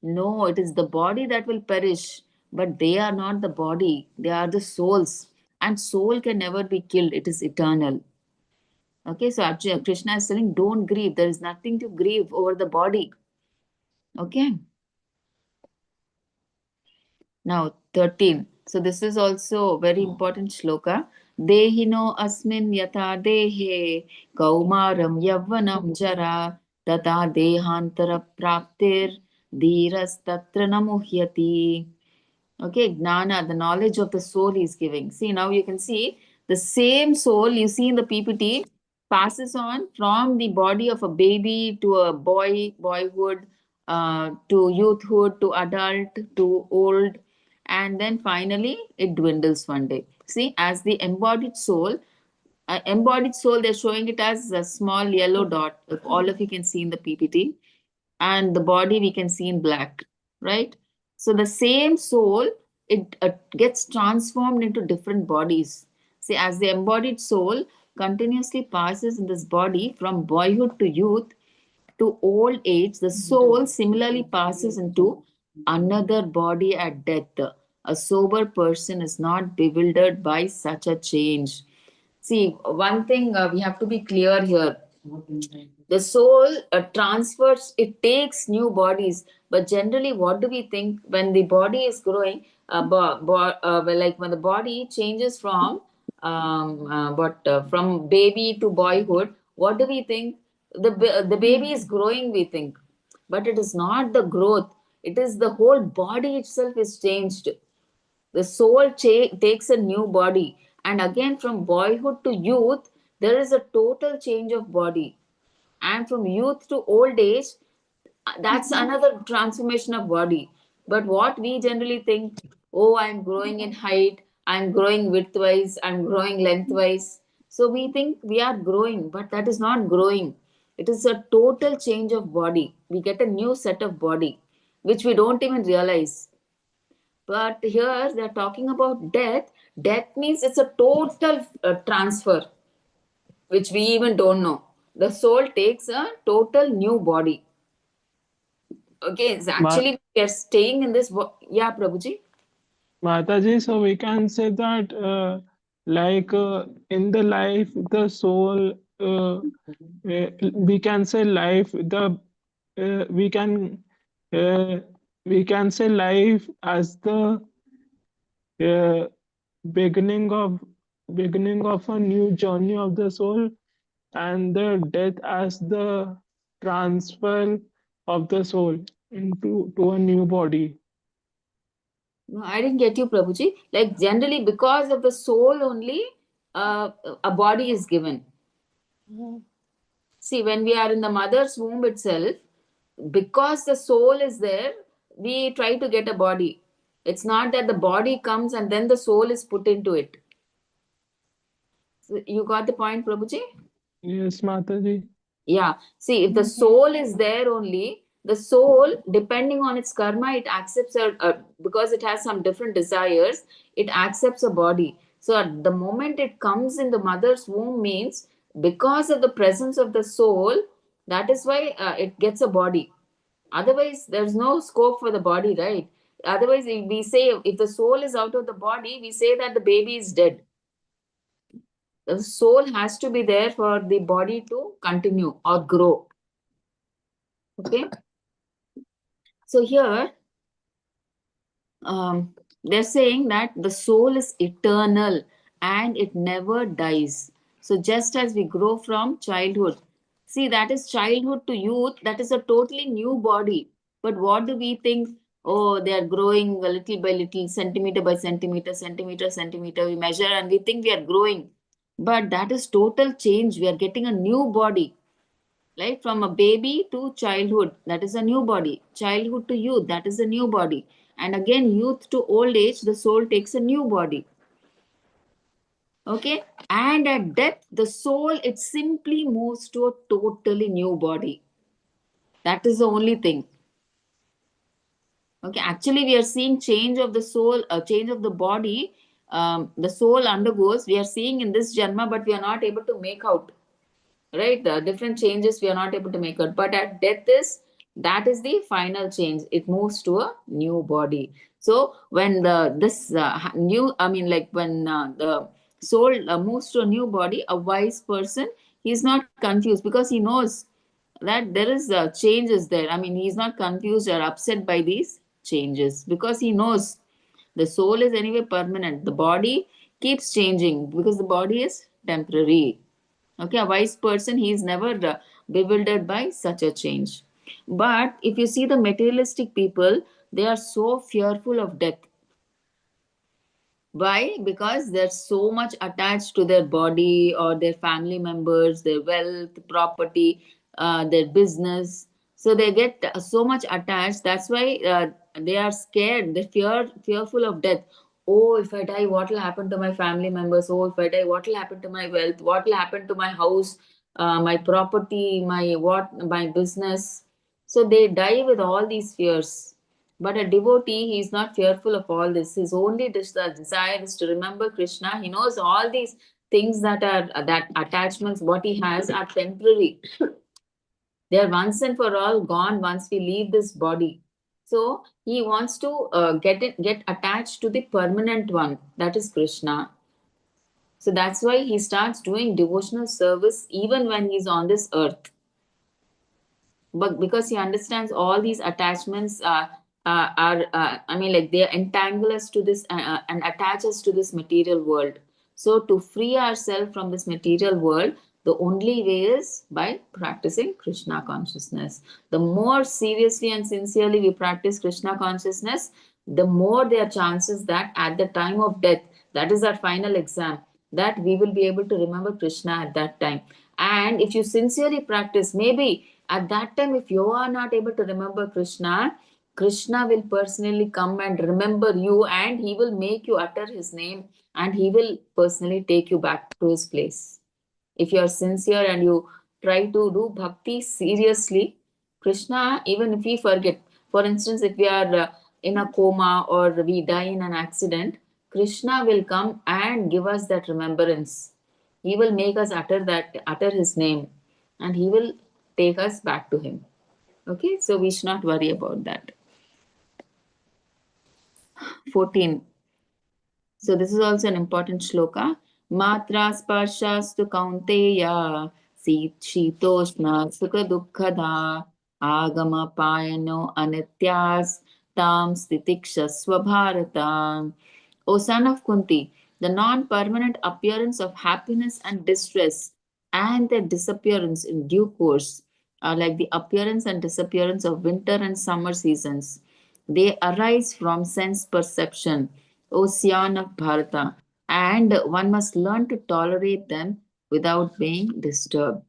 No, it is the body that will perish, but they are not the body. They are the souls. And soul can never be killed. It is eternal. Okay, so Arjuna, Krishna is telling, don't grieve. There is nothing to grieve over the body. Okay. Now, 13. So this is also very important shloka. Dehino asmin yata dehe kaumaram yavvanam jara tata dehantara praptir dhiras tatra namuhyati. Okay, gnana, the knowledge of the soul is giving. See, now you can see the same soul you see in the PPT passes on from the body of a baby to a boyhood, to youthhood, to adult, to old, and then finally it dwindles one day. See, as the embodied soul, they're showing it as a small yellow dot, if all of you can see in the PPT, and the body we can see in black, right? So the same soul, it gets transformed into different bodies. See, as the embodied soul continuously passes in this body from boyhood to youth to old age, the soul similarly passes into another body at death. A sober person is not bewildered by such a change. See, one thing we have to be clear here. The soul transfers, it takes new bodies, but generally, what do we think when the body is growing? Like when the body changes from from baby to boyhood, what do we think? The baby is growing, we think, but it is not the growth. It is the whole body itself is changed. The soul takes a new body, and again from boyhood to youth, there is a total change of body, and from youth to old age, that's another transformation of body. But what we generally think, oh, I'm growing in height, I'm growing widthwise, I'm growing lengthwise. So we think we are growing, but that is not growing. It is a total change of body. We get a new set of body, which we don't even realize. But here they're talking about death. Death means it's a total transfer, which we even don't know. The soul takes a total new body. Okay, it's Ma actually we are staying in this. Yeah, Prabhuji. Mataji, so we can say that in the life, the soul, we can say life, uh, we can uh, we can say life as the uh, beginning of beginning of a new journey of the soul, and the death as the transfer of the soul into to a new body. No, I didn't get you, Prabhuji. Like generally, because of the soul only, a body is given. See, when we are in the mother's womb itself, because the soul is there, we try to get a body. It's not that the body comes and then the soul is put into it. So you got the point, Prabhuji? Yes, Mataji. Yeah. See, if the soul is there only, the soul, depending on its karma, it accepts because it has some different desires, it accepts a body. So at the moment it comes in the mother's womb means because of the presence of the soul, that is why it gets a body. Otherwise, there's no scope for the body, right? Otherwise, if we say if the soul is out of the body, we say that the baby is dead. The soul has to be there for the body to continue or grow. Okay. So here, they're saying that the soul is eternal and it never dies. So just as we grow from childhood, see, that is childhood to youth, that is a totally new body. But what do we think? Oh, they are growing a little by little, centimeter by centimeter, centimeter. We measure and we think we are growing. But that is total change. We are getting a new body. Right, from a baby to childhood, that is a new body. Childhood to youth, that is a new body. And again, youth to old age, the soul takes a new body. Okay. And at death, the soul, it simply moves to a totally new body. That is the only thing. Okay. Actually, we are seeing change of the soul, change of the body. The soul undergoes, we are seeing in this janma, but we are not able to make out. Right, the different changes we are not able to make out, but at death is, that is the final change. It moves to a new body. So when this new, I mean, like when the soul moves to a new body, a wise person, he is not confused because he knows that there is changes there. I mean, he is not confused or upset by these changes because he knows the soul is anyway permanent. The body keeps changing because the body is temporary. Okay, a wise person, he is never bewildered by such a change. But if you see the materialistic people, they are so fearful of death. Why? Because they're so much attached to their body or their family members, their wealth, property, their business. So they get so much attached. That's why they are scared. Fearful of death. Oh, if I die, what will happen to my family members? Oh, if I die, what will happen to my wealth? What will happen to my house, my property, my business? So they die with all these fears. But a devotee, he is not fearful of all this. His only desire is to remember Krishna. He knows all these things that are that attachments, what he has are temporary. They are once and for all gone once we leave this body. So he wants to get attached to the permanent one, that is Krishna. So that's why he starts doing devotional service even when he's on this earth. But because he understands all these attachments are I mean, like they entangle us to this and attach us to this material world. So to free ourselves from this material world, the only way is by practicing Krishna consciousness. The more seriously and sincerely we practice Krishna consciousness, the more there are chances that at the time of death, that is our final exam, that we will be able to remember Krishna at that time. And if you sincerely practice, maybe at that time, if you are not able to remember Krishna, Krishna will personally come and remember you, and he will make you utter his name, and he will personally take you back to his place. If you are sincere and you try to do bhakti seriously, Krishna, even if we forget, for instance, if we are in a coma or we die in an accident, Krishna will come and give us that remembrance. He will make us utter his name, and he will take us back to him. Okay, so we should not worry about that. 14. So this is also an important shloka. Matra sparshas tu kaunteya shitoshna sukha dukkhada agama payano anityas tam stitikshasva bharata. O son of Kunti, the non-permanent appearance of happiness and distress and their disappearance in due course are like the appearance and disappearance of winter and summer seasons. They arise from sense perception, ocean of Bharata, and one must learn to tolerate them without being disturbed.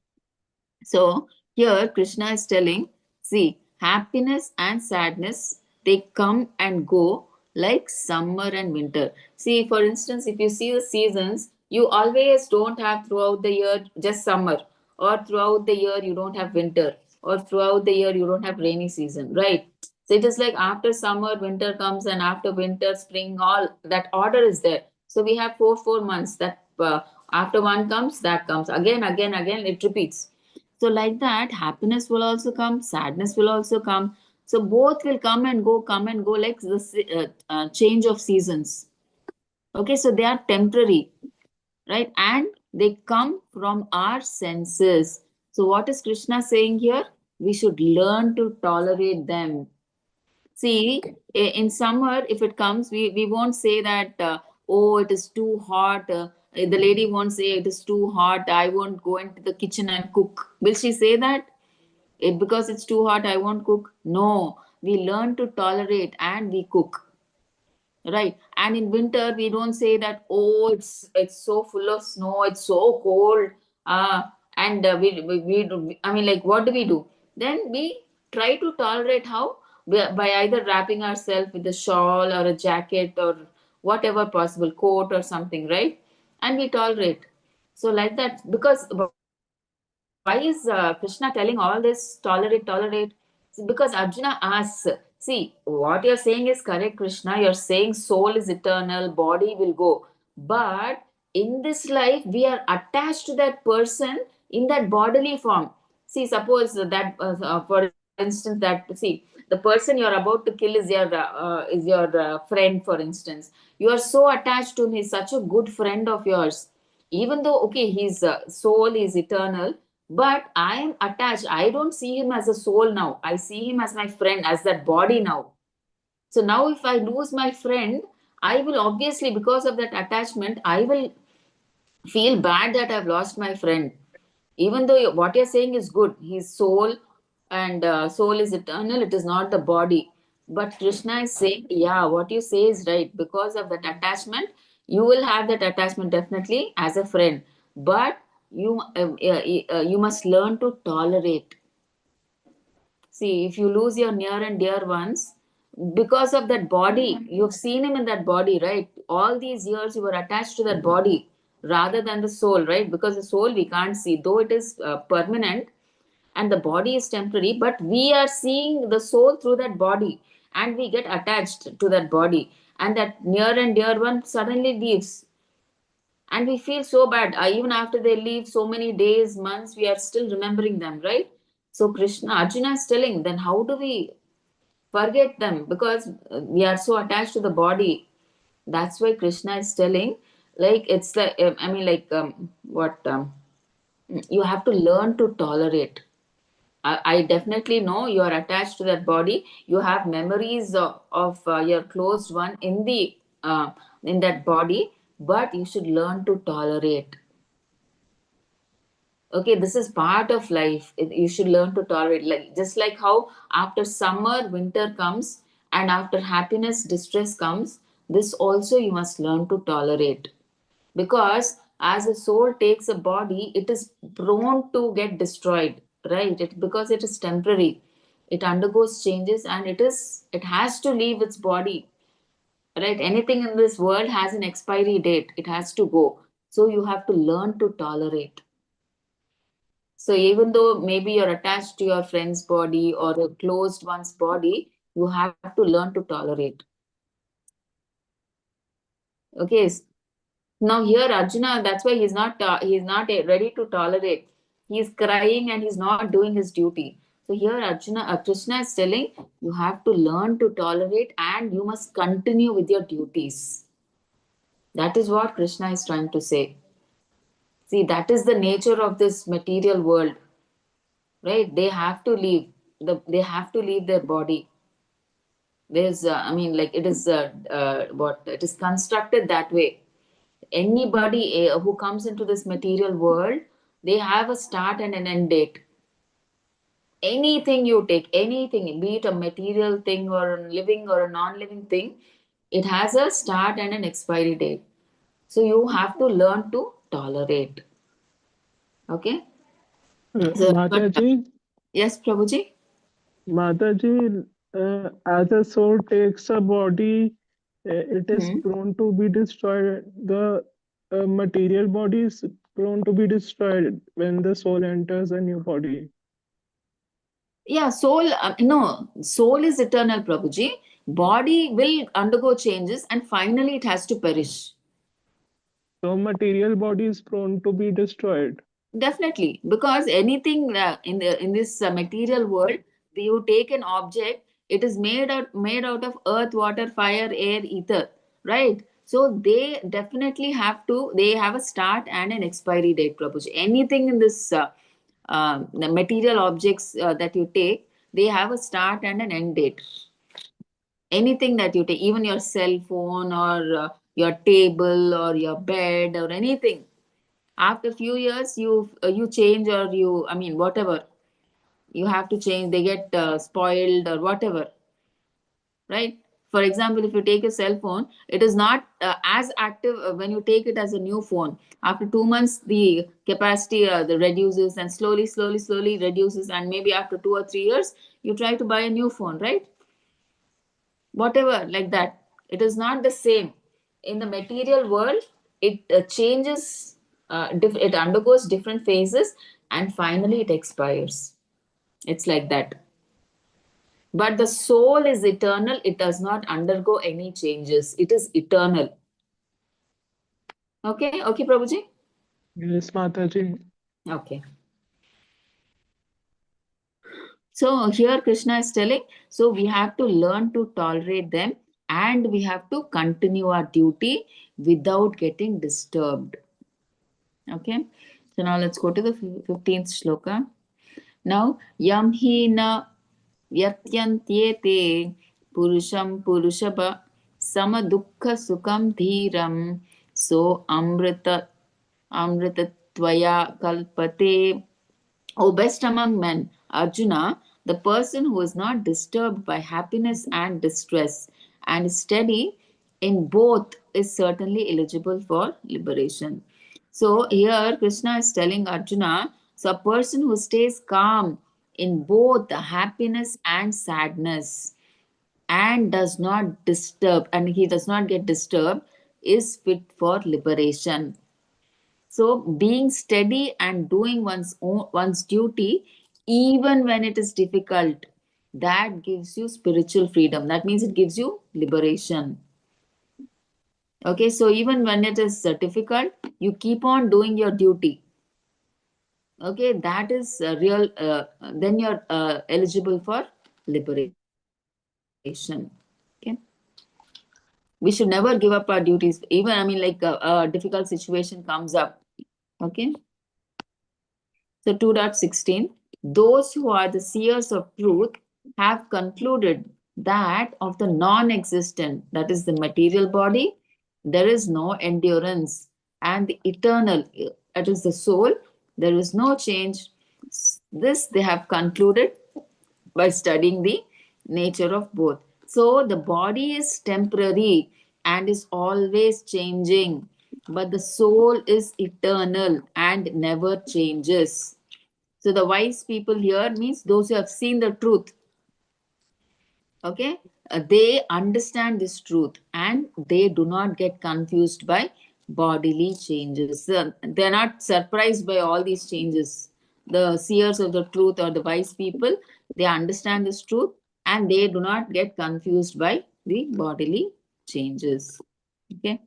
So here Krishna is telling, see, happiness and sadness, they come and go like summer and winter. See, for instance, if you see the seasons, you always don't have throughout the year just summer, or throughout the year you don't have winter, or throughout the year you don't have rainy season, right? So it is like after summer, winter comes, and after winter, spring, all that order is there. So we have four months that after one comes, that comes again, it repeats. So, like that, happiness will also come, sadness will also come. So, both will come and go, like the change of seasons. Okay, so they are temporary, right? And they come from our senses. So, what is Krishna saying here? We should learn to tolerate them. See, in summer, if it comes, we won't say that, oh, it is too hot. The lady won't say it is too hot. I won't go into the kitchen and cook. Will she say that? Because it's too hot, I won't cook? No, we learn to tolerate and we cook. Right. And in winter, we don't say that, oh, it's so full of snow, it's so cold. And I mean, like, what do? Then we try to tolerate how? By either wrapping ourselves with a shawl or a jacket or whatever possible, coat or something, right? And we tolerate. So, like that, because why is Krishna telling all this tolerate? Because Arjuna asks, see, what you're saying is correct, Krishna. You're saying soul is eternal, body will go. But in this life, we are attached to that person in that bodily form. See, suppose that, for instance, that, see, the person you're about to kill is your friend, for instance. You are so attached to him. He's such a good friend of yours. Even though, okay, his soul is eternal, but I am attached. I don't see him as a soul now. I see him as my friend, as that body now. So now if I lose my friend, I will obviously, because of that attachment, I will feel bad that I've lost my friend. Even though what you're saying is good, his soul and soul is eternal, it is not the body. But Krishna is saying, yeah, what you say is right. Because of that attachment, you will have that attachment definitely as a friend. But you must learn to tolerate. See, if you lose your near and dear ones, because of that body, you've seen him in that body, right? All these years you were attached to that body rather than the soul, right? Because the soul we can't see, though it is permanent and the body is temporary, but we are seeing the soul through that body and we get attached to that body. And that near and dear one suddenly leaves and we feel so bad. Even after they leave so many days, months, we are still remembering them, right? So Arjuna is telling, then how do we forget them? Because we are so attached to the body. That's why Krishna is telling, like, it's like, I mean, like, you have to learn to tolerate. I definitely know you are attached to that body. You have memories of your closed one in that body, but you should learn to tolerate. Okay, this is part of life. You should learn to tolerate. Like just like how after summer, winter comes, and after happiness, distress comes. This also you must learn to tolerate, because as a soul takes a body, it is prone to get destroyed, right? Because it is temporary, it undergoes changes, and it has to leave its body, right? Anything in this world has an expiry date, it has to go. So you have to learn to tolerate. So even though maybe you're attached to your friend's body or a closed one's body, you have to learn to tolerate. Okay. Now here Arjuna, that's why he's not ready to tolerate. He's crying and he's not doing his duty. So here Krishna is telling you have to learn to tolerate and you must continue with your duties. That is what Krishna is trying to say. See, that is the nature of this material world, right? They have to leave. They have to leave their body. There's, like it is what it is constructed that way. Anybody who comes into this material world, they have a start and an end date. Anything you take, anything, be it a material thing or a living or a non-living thing, it has a start and an expiry date. So you have to learn to tolerate. Okay. So, Mataji, yes, Prabhuji. Mataji, as a soul takes a body, it is prone to be destroyed. The material body is prone to be destroyed when the soul enters a new body. Yeah, soul, no, soul is eternal, Prabhuji. Body will undergo changes and finally it has to perish. So material body is prone to be destroyed. Definitely, because anything in this material world, you take an object, it is made out of earth, water, fire, air, ether, right? So they definitely they have a start and an expiry date, Prabhuji. Anything in this the material objects that you take, they have a start and an end date. Anything that you take, even your cell phone or your table or your bed or anything, after a few years you change or whatever, you have to change, they get spoiled or whatever, right? For example, if you take a cell phone, it is not as active when you take it as a new phone. After 2 months the capacity the reduces and slowly reduces, and maybe after 2 or 3 years you try to buy a new phone, right? Whatever, like that. It is not the same in the material world. It changes, it undergoes different phases and finally it expires. It's like that. But the soul is eternal. It does not undergo any changes. It is eternal. Okay, Prabhuji. Yes, Mataji. Okay. So here Krishna is telling, so we have to learn to tolerate them and we have to continue our duty without getting disturbed. Okay. So now let's go to the 15th shloka. Now, yam hi na vyatyantyete purusham purushaba sama dukkha sukam dhiram so amrita tvaya kalpate. O best among men, Arjuna, the person who is not disturbed by happiness and distress and is steady in both is certainly eligible for liberation. So here Krishna is telling Arjuna, so a person who stays calm in both the happiness and sadness and does not disturb, and he does not get disturbed, is fit for liberation. So being steady and doing one's duty, even when it is difficult, that gives you spiritual freedom. That means it gives you liberation. Okay, so even when it is difficult, you keep on doing your duty. Okay, that is real. Then you're eligible for liberation. Okay, we should never give up our duties. Even a difficult situation comes up. Okay. So 2.16, those who are the seers of truth have concluded that of the non-existent, that is the material body, there is no endurance, and the eternal, that is the soul, there is no change. This they have concluded by studying the nature of both. So the body is temporary and is always changing, but the soul is eternal and never changes. So the wise people here means those who have seen the truth. Okay, they understand this truth and they do not get confused by bodily changes. They're not surprised by all these changes. the seers of the truth or the wise people, they understand this truth and they do not get confused by the bodily changes. Okay.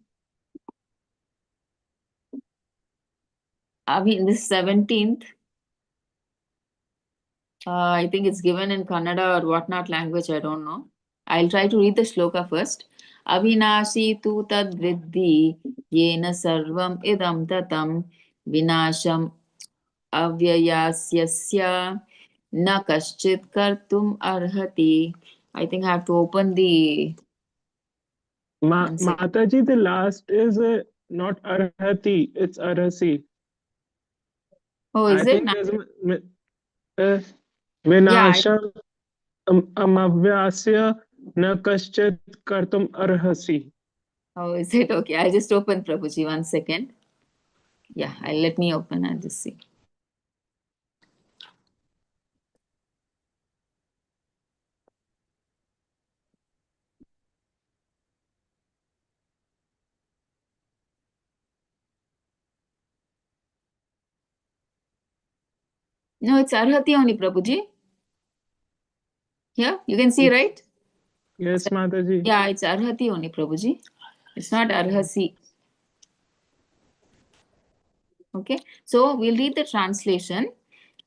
I mean, this 17th, I think it's given in Kannada or whatnot language, I don't know. I'll try to read the shloka first. Avinashi tu tad viddhi yena sarvam idam tatam vinasham avyayasyasya na kaschit kartum arhati. I think I have to open the one second. Mataji, the last is not arhati, it's arasi. Oh, I is it? think there's vinasham amavyasya na kaschit kartum arhasi. Oh, is it? Okay, I'll just open Prabhuji, 1 second. Yeah, let me open and just see. No, it's Arhati only, Prabhuji. Here, you can see, right? Yes, Mataji. Yeah, it's Arhati only, Prabhuji. It's not Arhasi. Okay, so we'll read the translation.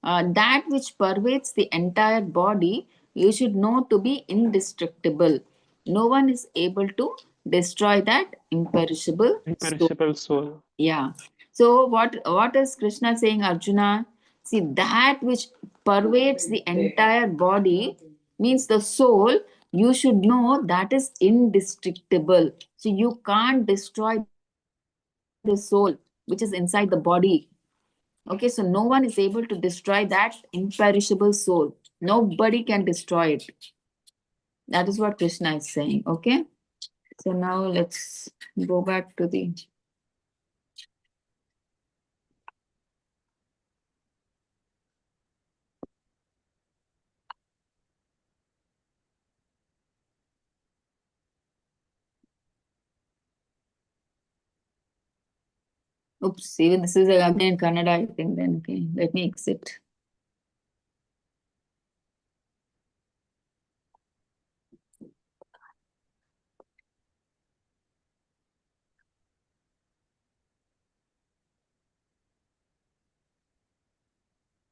That which pervades the entire body, you should know to be indestructible. No one is able to destroy that imperishable soul. Imperishable soul. Yeah. So what is Krishna saying, Arjuna? See, that which pervades the entire body means the soul, you should know that is indestructible. So you can't destroy the soul which is inside the body. Okay, so no one is able to destroy that imperishable soul. Nobody can destroy it. That is what Krishna is saying. Okay. So now let's go back to the oops, even this is again in Kannada, I think. Then okay, let me exit.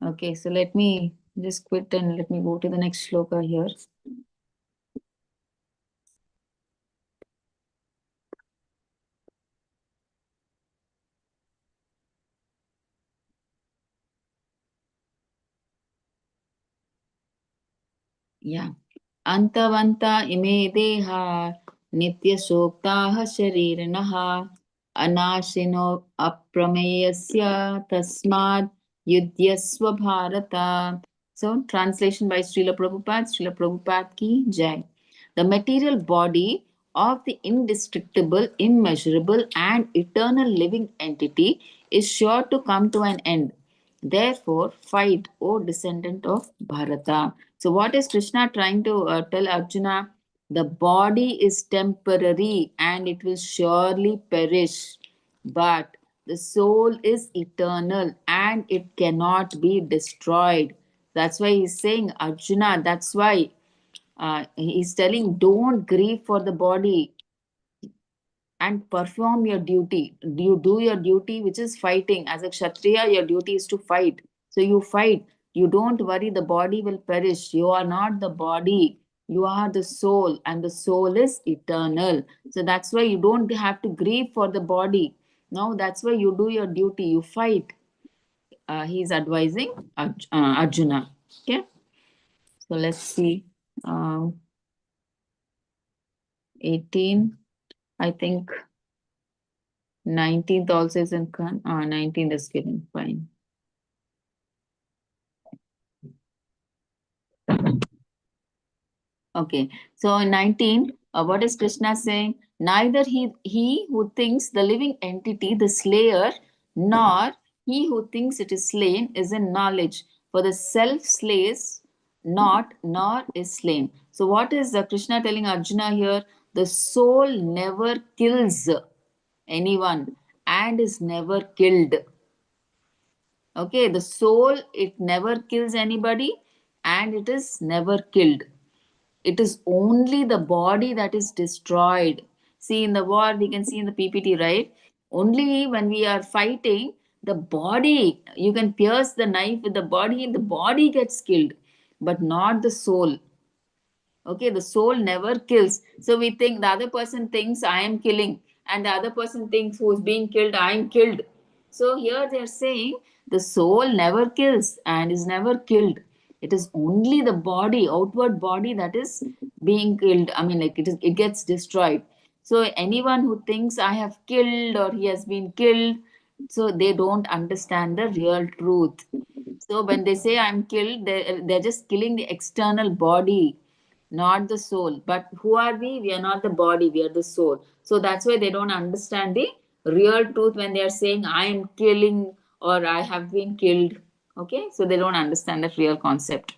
Okay, so let me just quit and let me go to the next shloka here. Yeah. Antavanta ime deha nitya shoktaha shariranaha anashino aprameyasya tasmad yudyasva bharata. So translation by Srila Prabhupada ki jai. The material body of the indestructible, immeasurable and eternal living entity is sure to come to an end. Therefore, fight, O descendant of Bharata. So, what is Krishna trying to tell Arjuna? The body is temporary and it will surely perish, but the soul is eternal and it cannot be destroyed. That's why he's saying, Arjuna, that's why he's telling, don't grieve for the body and perform your duty. You do your duty, which is fighting. As a Kshatriya, your duty is to fight. So you fight. You don't worry, the body will perish. You are not the body. You are the soul, and the soul is eternal. So that's why you don't have to grieve for the body. No, that's why you do your duty. You fight. He's advising Arjuna. Okay. So let's see. 18, I think 19th also is in 19th is given, fine. Okay, so in 19, what is Krishna saying? Neither he who thinks the living entity, the slayer, nor he who thinks it is slain is in knowledge. For the self slays not, nor is slain. So what is Krishna telling Arjuna here? The soul never kills anyone and is never killed. Okay, the soul, it never kills anybody and it is never killed. It is only the body that is destroyed. See, in the war, we can see in the PPT, right? Only when we are fighting, the body, you can pierce the knife with the body gets killed, but not the soul. Okay, the soul never kills. So we think the other person thinks I am killing, and the other person thinks who is being killed, I am killed. So here they are saying the soul never kills and is never killed. It is only the body, outward body, that is being killed. I mean, like it gets destroyed. So anyone who thinks I have killed or he has been killed, so they don't understand the real truth. So when they say I'm killed, they're just killing the external body, not the soul. But who are we? We are not the body, we are the soul. So that's why they don't understand the real truth when they are saying I am killing or I have been killed. Okay, so they don't understand that real concept.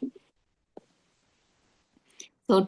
So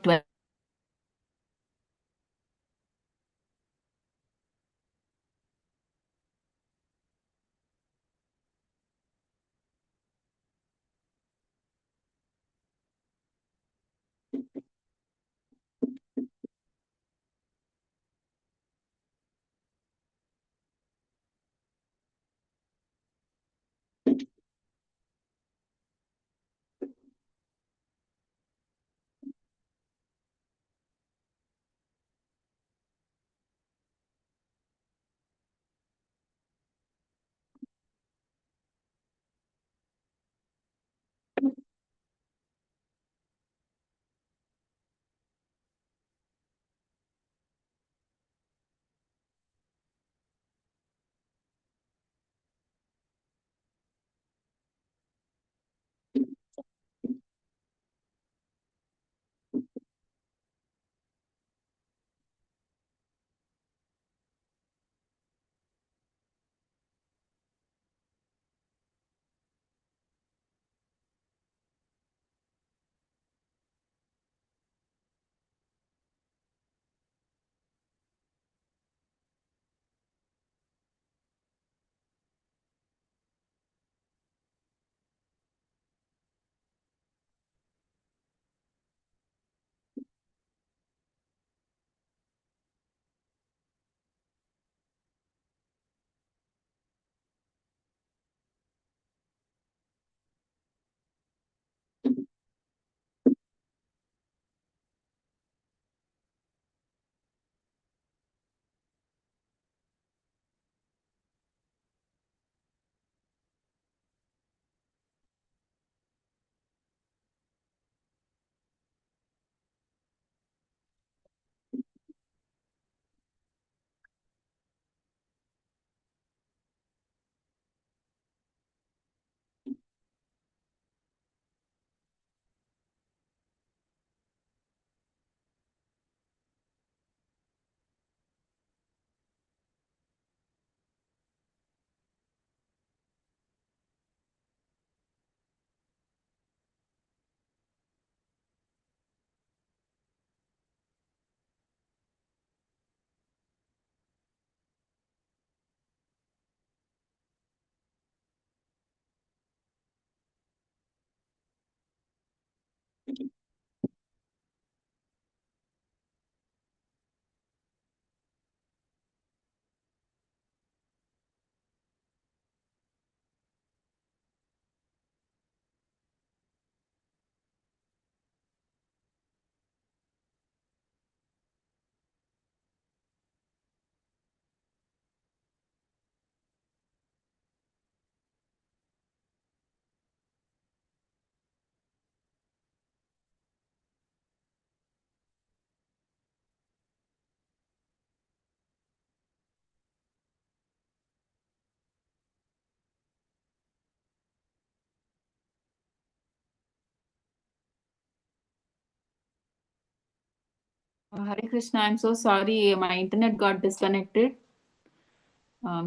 Hare Krishna, I'm so sorry. My internet got disconnected.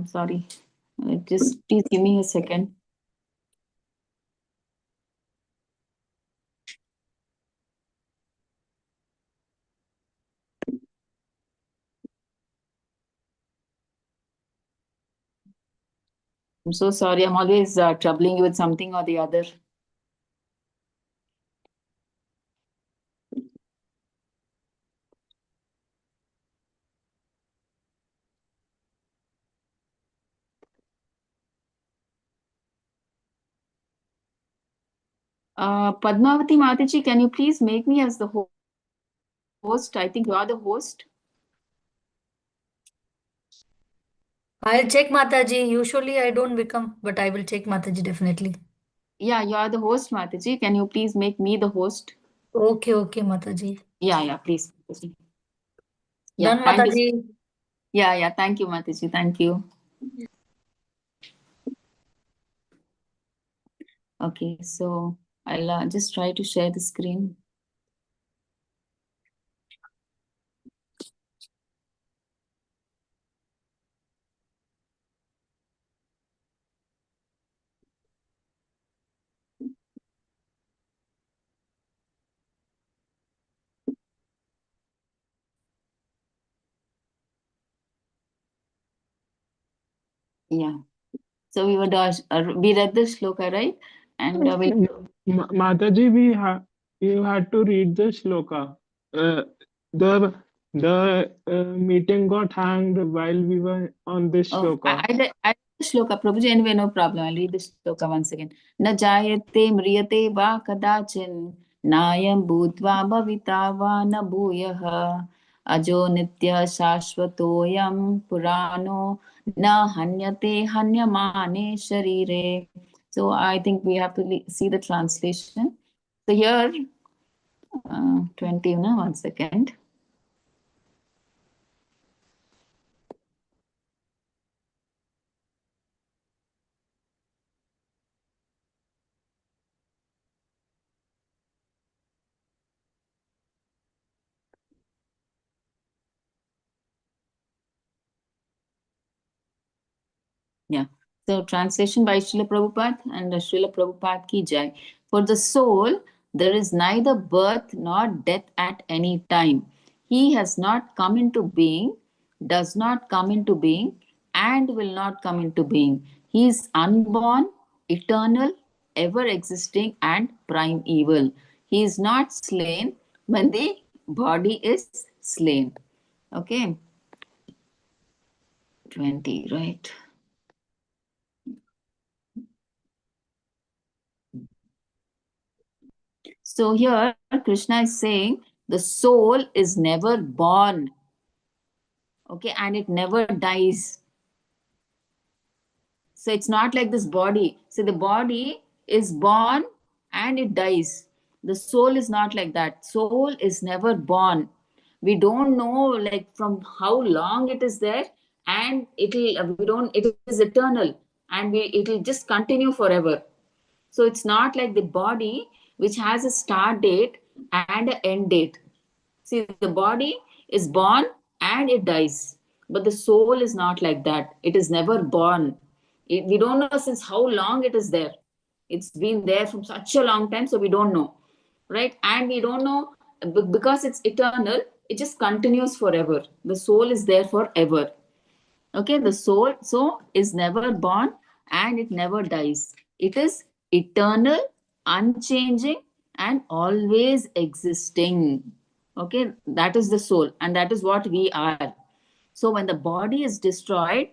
Sorry. Just please give me a second. I'm so sorry. I'm always troubling you with something or the other. Padmavati Mataji, can you please make me as the host? I think you are the host. I'll check Mataji. Usually I don't become, but I will check Mataji definitely. Yeah, you are the host, Mataji. Can you please make me the host? Okay, okay, Mataji. Yeah, please. Yeah, Done, thank you. Mataji. Yeah, thank you, Mataji. Thank you. Okay, so I'll just try to share the screen. Yeah. So we read the shloka, right? And Mataji, you had to read the shloka. The meeting got hanged while we were on this shloka. I read the shloka, Prabhuji. Anyway, no problem. I'll read the shloka once again. Na jayate mriyate va kadachin nayam bhutva bhavita va na bhuyah ajo nitya shashvatoyam purano na hanyate hanyamane sharire. So I think we have to see the translation. So here, 20, no, 1 second. Yeah. So translation by Srila Prabhupada and Srila Prabhupada ki jai. For the soul, there is neither birth nor death at any time. He has not come into being, does not come into being, and will not come into being. He is unborn, eternal, ever existing, and primeval. He is not slain when the body is slain. Okay. 20, right? So here Krishna is saying the soul is never born, okay, and it never dies. So it's not like this body. So the body is born and it dies. The soul is not like that. Soul is never born. We don't know like from how long it is there, and it is eternal, and it'll just continue forever. So it's not like the body which has a start date and an end date. See, the body is born and it dies, but the soul is not like that. It is never born. We don't know since how long it is there. It's been there from such a long time, so we don't know, right? And we don't know because it's eternal, it just continues forever. The soul is there forever. Okay, the soul so is never born and it never dies. It is eternal, unchanging, and always existing. Okay, that is the soul, and that is what we are. So when the body is destroyed,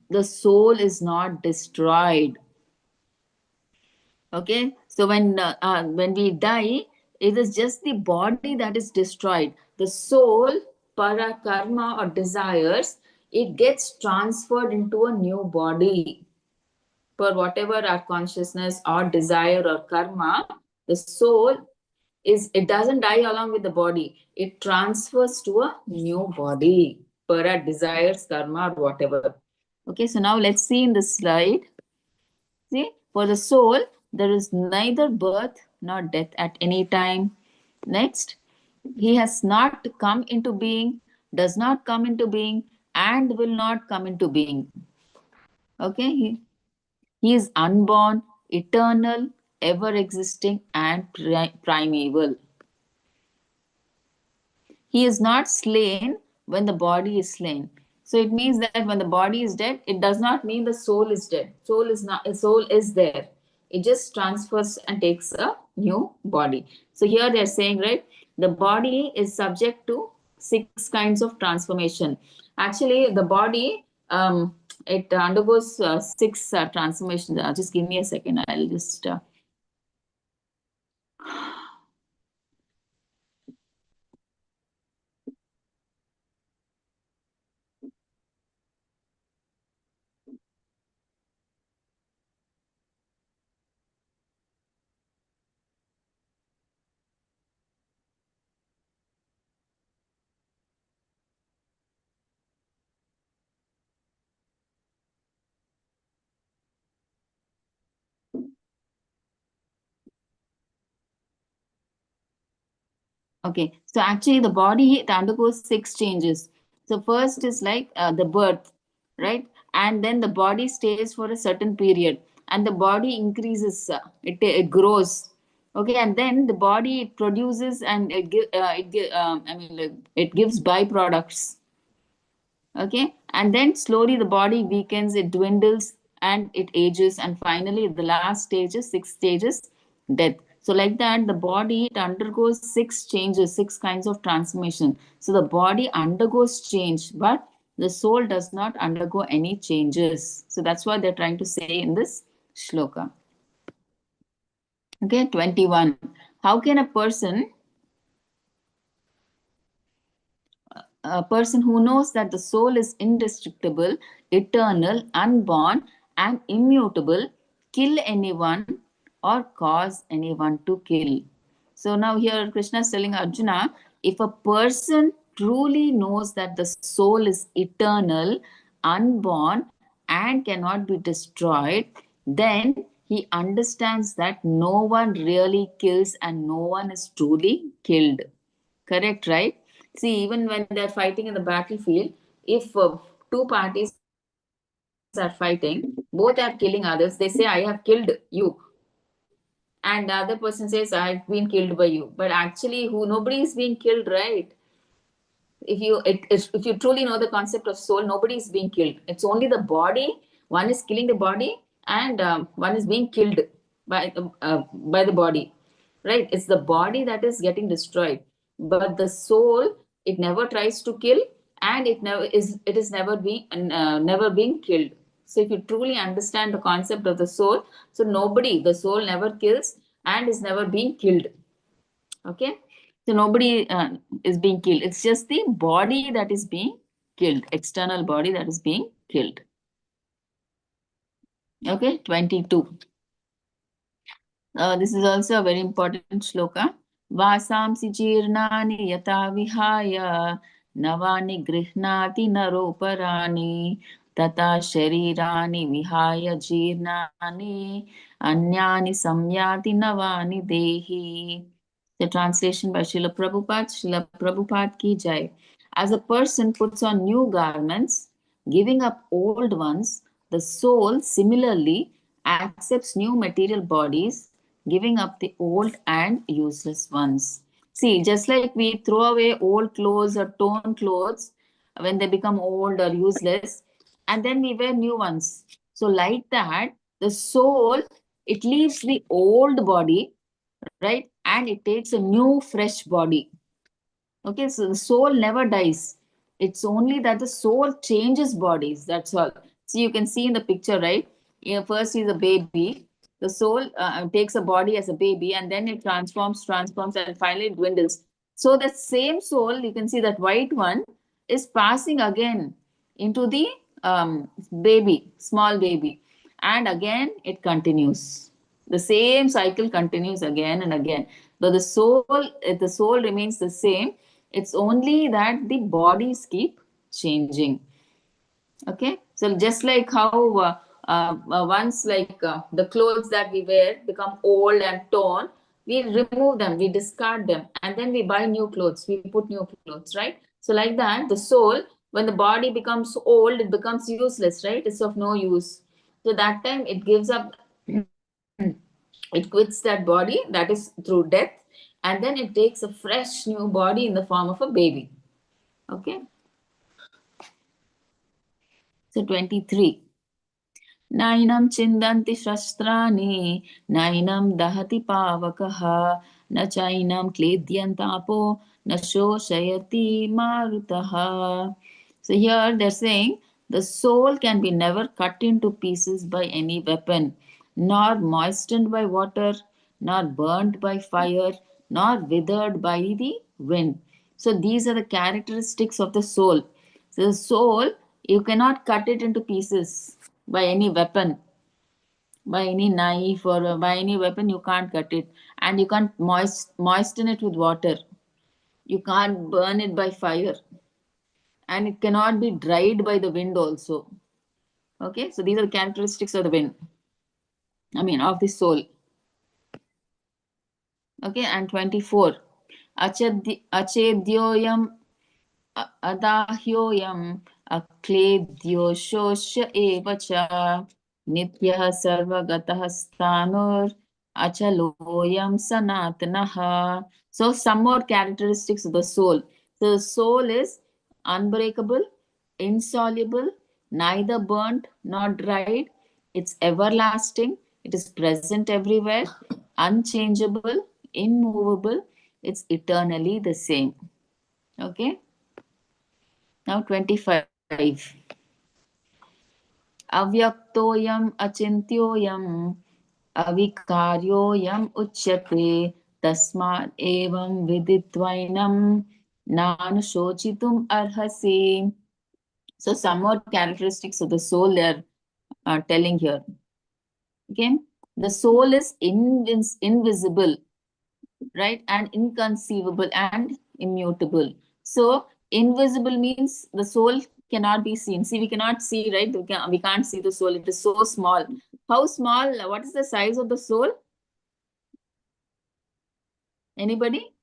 the soul is not destroyed. Okay, so when we die, it is just the body that is destroyed. The soul, para karma or desires, it gets transferred into a new body. For whatever our consciousness or desire or karma, the soul it doesn't die along with the body. It transfers to a new body per our desires, karma, or whatever. Okay, so now let's see in the slide. See, for the soul, there is neither birth nor death at any time. Next, he has not come into being, does not come into being, and will not come into being. Okay, he is unborn, eternal, ever existing, and primeval. He is not slain when the body is slain. So it means that when the body is dead, it does not mean the soul is dead. Soul is there. It just transfers and takes a new body. So here they're saying, right, the body is subject to 6 kinds of transformation. Actually, the body, it undergoes 6 transformations. Just give me a second. I'll just... Okay, so actually the body, it undergoes 6 changes. So first is like the birth, right? And then the body stays for a certain period, and the body increases, it grows. Okay, and then the body, it produces and it gives byproducts. Okay, and then slowly the body weakens, it dwindles, and it ages, and finally the last stage is 6 stages, death. So like that, the body, it undergoes 6 changes, 6 kinds of transformation. So the body undergoes change, but the soul does not undergo any changes. So that's what they're trying to say in this shloka. Okay, 21. How can a person who knows that the soul is indestructible, eternal, unborn, and immutable, kill anyone or cause anyone to kill? So now here Krishna is telling Arjuna, if a person truly knows that the soul is eternal, unborn, and cannot be destroyed, then he understands that no one really kills and no one is truly killed. Correct, right? See, even when they're fighting in the battlefield, if 2 parties are fighting, both are killing others, they say, I have killed you. And the other person says, I've been killed by you. But actually, nobody is being killed, right? If you truly know the concept of soul, nobody is being killed. It's only the body. One is killing the body, and one is being killed by the body, right? It's the body that is getting destroyed, but the soul, it never tries to kill, and it is never being killed. So if you truly understand the concept of the soul, so the soul never kills and is never being killed. Okay, so nobody is being killed. It's just the body that is being killed, external body that is being killed. Okay, 22. This is also a very important shloka. Vasamsi jirnani yata vihaya navani grihnati naroparani tata sharirani vihaya jirnani anyani samyati navani dehi. The translation by Srila Prabhupada. Srila Prabhupada ki jai. As a person puts on new garments, giving up old ones, the soul similarly accepts new material bodies, giving up the old and useless ones. See, just like we throw away old clothes or torn clothes when they become old or useless, and then we wear new ones. So like that, the soul, it leaves the old body, right? And it takes a new, fresh body. Okay, so the soul never dies. It's only that the soul changes bodies. That's all. So you can see in the picture, right? First is a baby. The soul takes a body as a baby, and then it transforms, and finally it dwindles. So the same soul, you can see that white one is passing again into the baby, small baby. And again, it continues. The same cycle continues again and again. But the soul remains the same. It's only that the bodies keep changing. Okay, so just like how once the clothes that we wear become old and torn, we remove them, we discard them, and then we buy new clothes, we put new clothes, right? So like that, the soul, when the body becomes old, it becomes useless, right? It's of no use. So that time it gives up, it quits that body, that is through death, and then it takes a fresh new body in the form of a baby. Okay. So 23. Nainam chindanti shastrani, nainam dahati pavakaha, na chainam kledyantapo, na shoshayati marutaha. So here they're saying the soul can be never cut into pieces by any weapon, nor moistened by water, nor burnt by fire, nor withered by the wind. So these are the characteristics of the soul. So the soul, you cannot cut it into pieces by any weapon, by any knife or by any weapon. You can't cut it, and you can't moisten it with water. You can't burn it by fire, and it cannot be dried by the wind also. Okay, so these are the characteristics of the wind. I mean, of the soul. Okay, and 24. Achedyoyam adahyoyam akledyoshosya evacha nityah sarvagatah stanur achaloyam sanatanaha. So some more characteristics of the soul. So the soul is unbreakable, insoluble, neither burnt nor dried. It's everlasting. It is present everywhere, unchangeable, immovable. It's eternally the same. Okay. Now 25. Avyaktoyam achintyoyam avikaryoyam uchyate tasmat evam viditvainam nanushochitum arhasi. So some more characteristics of the soul they are telling here. Okay. The soul is invisible, right, and inconceivable and immutable. So invisible means the soul cannot be seen. See, we cannot see, right? We can't see the soul. It is so small. How small? What is the size of the soul? Anybody?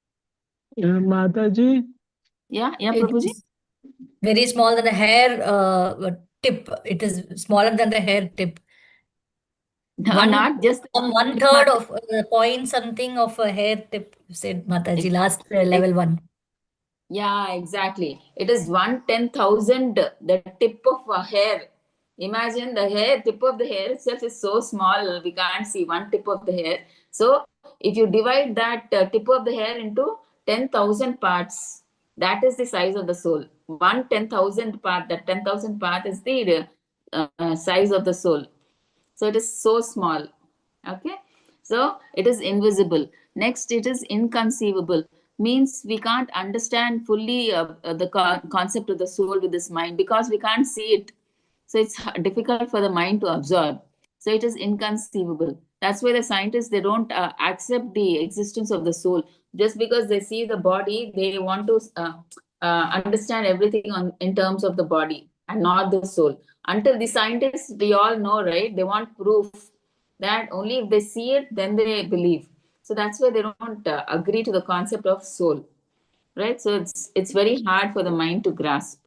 Mataji, Yeah, It Prabhuji? is very small than the hair tip. It is smaller than the hair tip. Not just One third of point something of a hair tip, said Mataji, last level 1. Yeah, exactly. It is 1/10,000, the tip of a hair. Imagine the hair, tip of the hair itself is so small, we can't see one tip of the hair. So if you divide that tip of the hair into 10,000 parts, that is the size of the soul. 1/10,000 part, that 10,000 part is the size of the soul. So it is so small. Okay. So it is invisible. Next, it is inconceivable. Means we can't understand fully the concept of the soul with this mind because we can't see it. So it's difficult for the mind to absorb. So it is inconceivable. That's why the scientists, they don't accept the existence of the soul. Just because they see the body, they want to understand everything in terms of the body and not the soul. Until the scientists, we all know, right? They want proof that only if they see it, then they believe. So that's why they don't agree to the concept of soul, right? So it's very hard for the mind to grasp.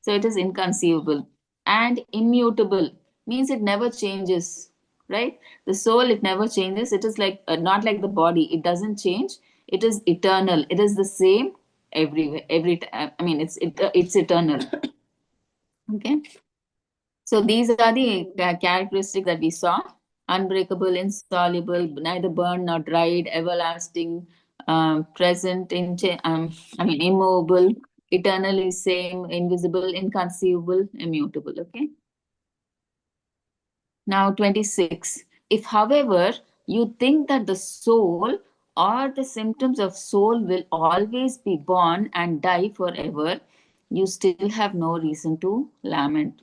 So it is inconceivable. And immutable means it never changes, right? The soul, it never changes. It is like not like the body. It doesn't change. It is eternal. It is the same everywhere, every time. I mean, it's eternal. Okay. So these are the characteristics that we saw: unbreakable, insoluble, neither burned nor dried, everlasting, present, immovable, eternally same, invisible, inconceivable, immutable. Okay. Now 26. If, however, you think that the soul or the symptoms of soul will always be born and die forever, you still have no reason to lament.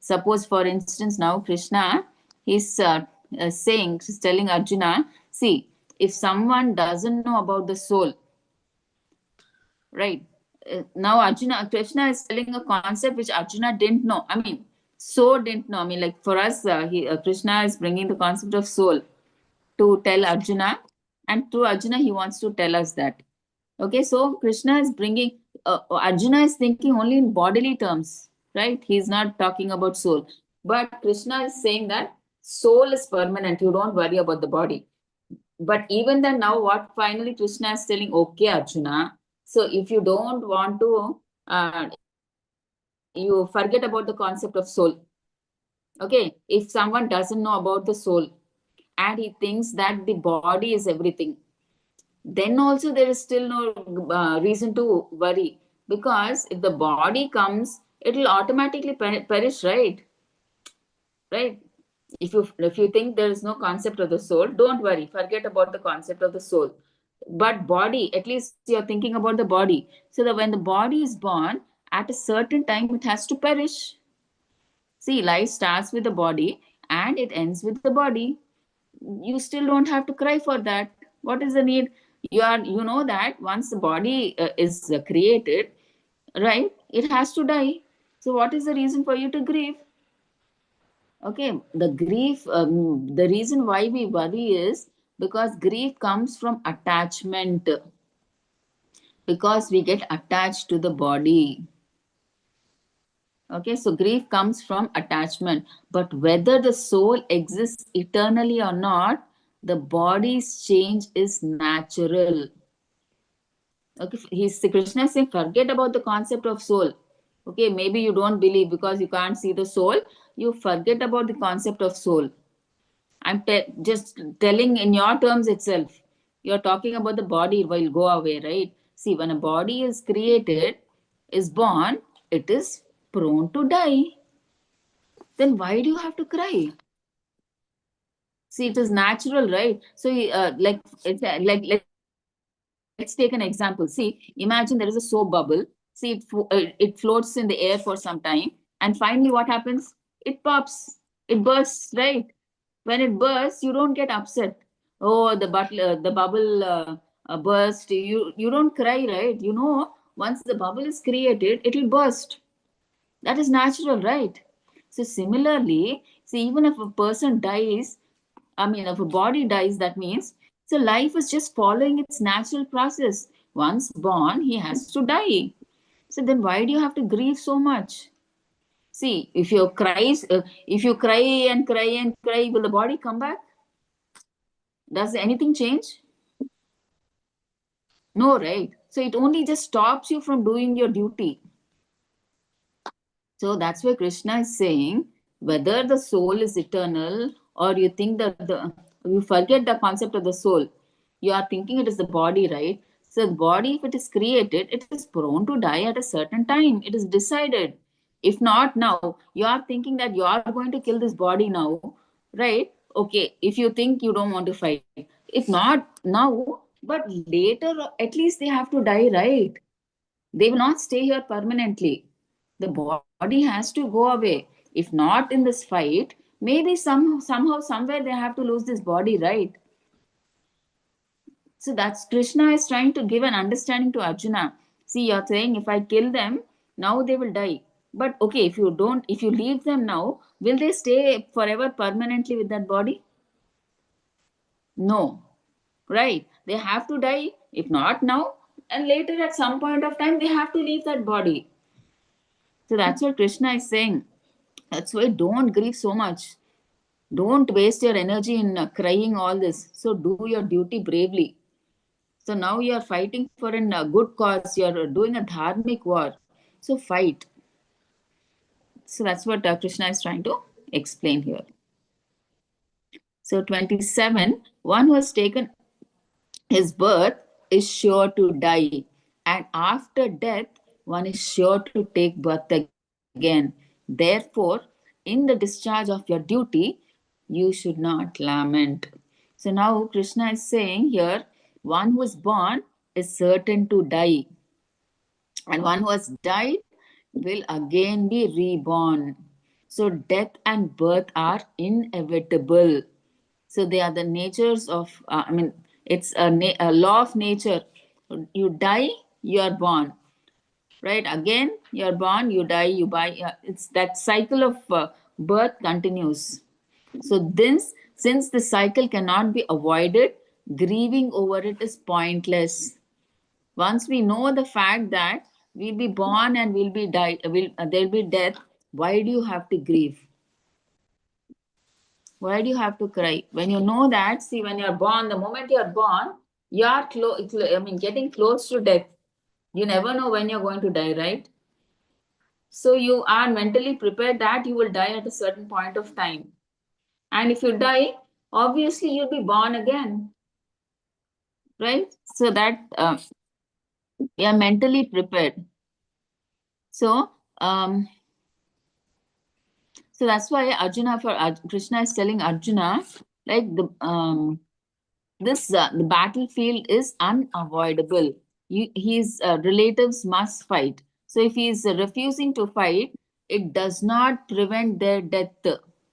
Suppose, for instance, now Krishna is saying, he's telling Arjuna, see, if someone doesn't know about the soul, right? Now Krishna is telling a concept which Arjuna didn't know. I mean, so didn't know. I mean, like for us, Krishna is bringing the concept of soul to tell Arjuna, and through Arjuna, he wants to tell us that. Okay, so Krishna is bringing, Arjuna is thinking only in bodily terms, right? He's not talking about soul. But Krishna is saying that soul is permanent. You don't worry about the body. But even then, now what finally Krishna is telling, okay, Arjuna, so if you don't want to you forget about the concept of soul. Okay, if someone doesn't know about the soul and he thinks that the body is everything, then also there is still no reason to worry, because if the body comes, it will automatically perish, right? Right? If you think there is no concept of the soul, don't worry, forget about the concept of the soul. But body, at least you're thinking about the body. So that when the body is born, at a certain time it has to perish. See, life starts with the body and it ends with the body. You still don't have to cry for that. What is the need? You know that once the body is created, right, it has to die. So what is the reason for you to grieve? Okay, the grief, the reason why we worry is because grief comes from attachment, because we get attached to the body. Okay, so grief comes from attachment. But whether the soul exists eternally or not, the body's change is natural. Okay, Krishna is saying, forget about the concept of soul. Okay, maybe you don't believe because you can't see the soul. You forget about the concept of soul. I'm just telling in your terms itself. You're talking about the body will go away, right? See, when a body is created, is born, it is prone to die. Then why do you have to cry? See, it is natural, right? So, let's take an example. See, imagine there is a soap bubble. See, it floats in the air for some time, and finally, what happens? It pops. It bursts, right? When it bursts, you don't get upset. Oh, the bubble burst. You don't cry, right? You know, once the bubble is created, it will burst. That is natural, right? So similarly, see, even if a person dies, I mean, if a body dies, that means so life is just following its natural process. Once born, he has to die. So then, why do you have to grieve so much? See, if you cry and cry and cry, will the body come back? Does anything change? No, right? So it only just stops you from doing your duty. So that's why Krishna is saying, whether the soul is eternal or you think that you forget the concept of the soul, you are thinking it is the body, right? So the body, if it is created, it is prone to die at a certain time. It is decided. If not now, you are thinking that you are going to kill this body now, right? Okay, if you think you don't want to fight. If not now, but later, at least they have to die, right? They will not stay here permanently. The body has to go away. If not in this fight, maybe somehow, somewhere they have to lose this body, right? So that's Krishna is trying to give an understanding to Arjuna. See, you're saying if I kill them, now they will die. But okay, if you leave them now, will they stay forever permanently with that body? No, right? They have to die. If not now, and later at some point of time, they have to leave that body. So that's what Krishna is saying. That's why don't grieve so much. Don't waste your energy in crying all this. So do your duty bravely. So now you are fighting for a good cause. You are doing a dharmic war. So fight. So that's what Krishna is trying to explain here. So 27, one who has taken his birth is sure to die. And after death, one is sure to take birth again. Therefore, in the discharge of your duty, you should not lament. So now Krishna is saying here, one who is born is certain to die. And one who has died will again be reborn. So death and birth are inevitable. So they are the natures of, it's a law of nature. You die, you are born. Right? Again, you're born, you die, you buy. It's that cycle of birth continues. So since the cycle cannot be avoided, grieving over it is pointless. Once we know the fact that we'll be born and there'll be death, why do you have to grieve? Why do you have to cry? When you know that, see, when you're born, the moment you're born, you're getting close to death. You never know when you're going to die, right? So you are mentally prepared that you will die at a certain point of time. And if you die, obviously you'll be born again. Right? So that you are mentally prepared. So, so that's why Arjuna, Krishna is telling Arjuna, like the battlefield is unavoidable. His relatives must fight. So if he is refusing to fight, it does not prevent their death.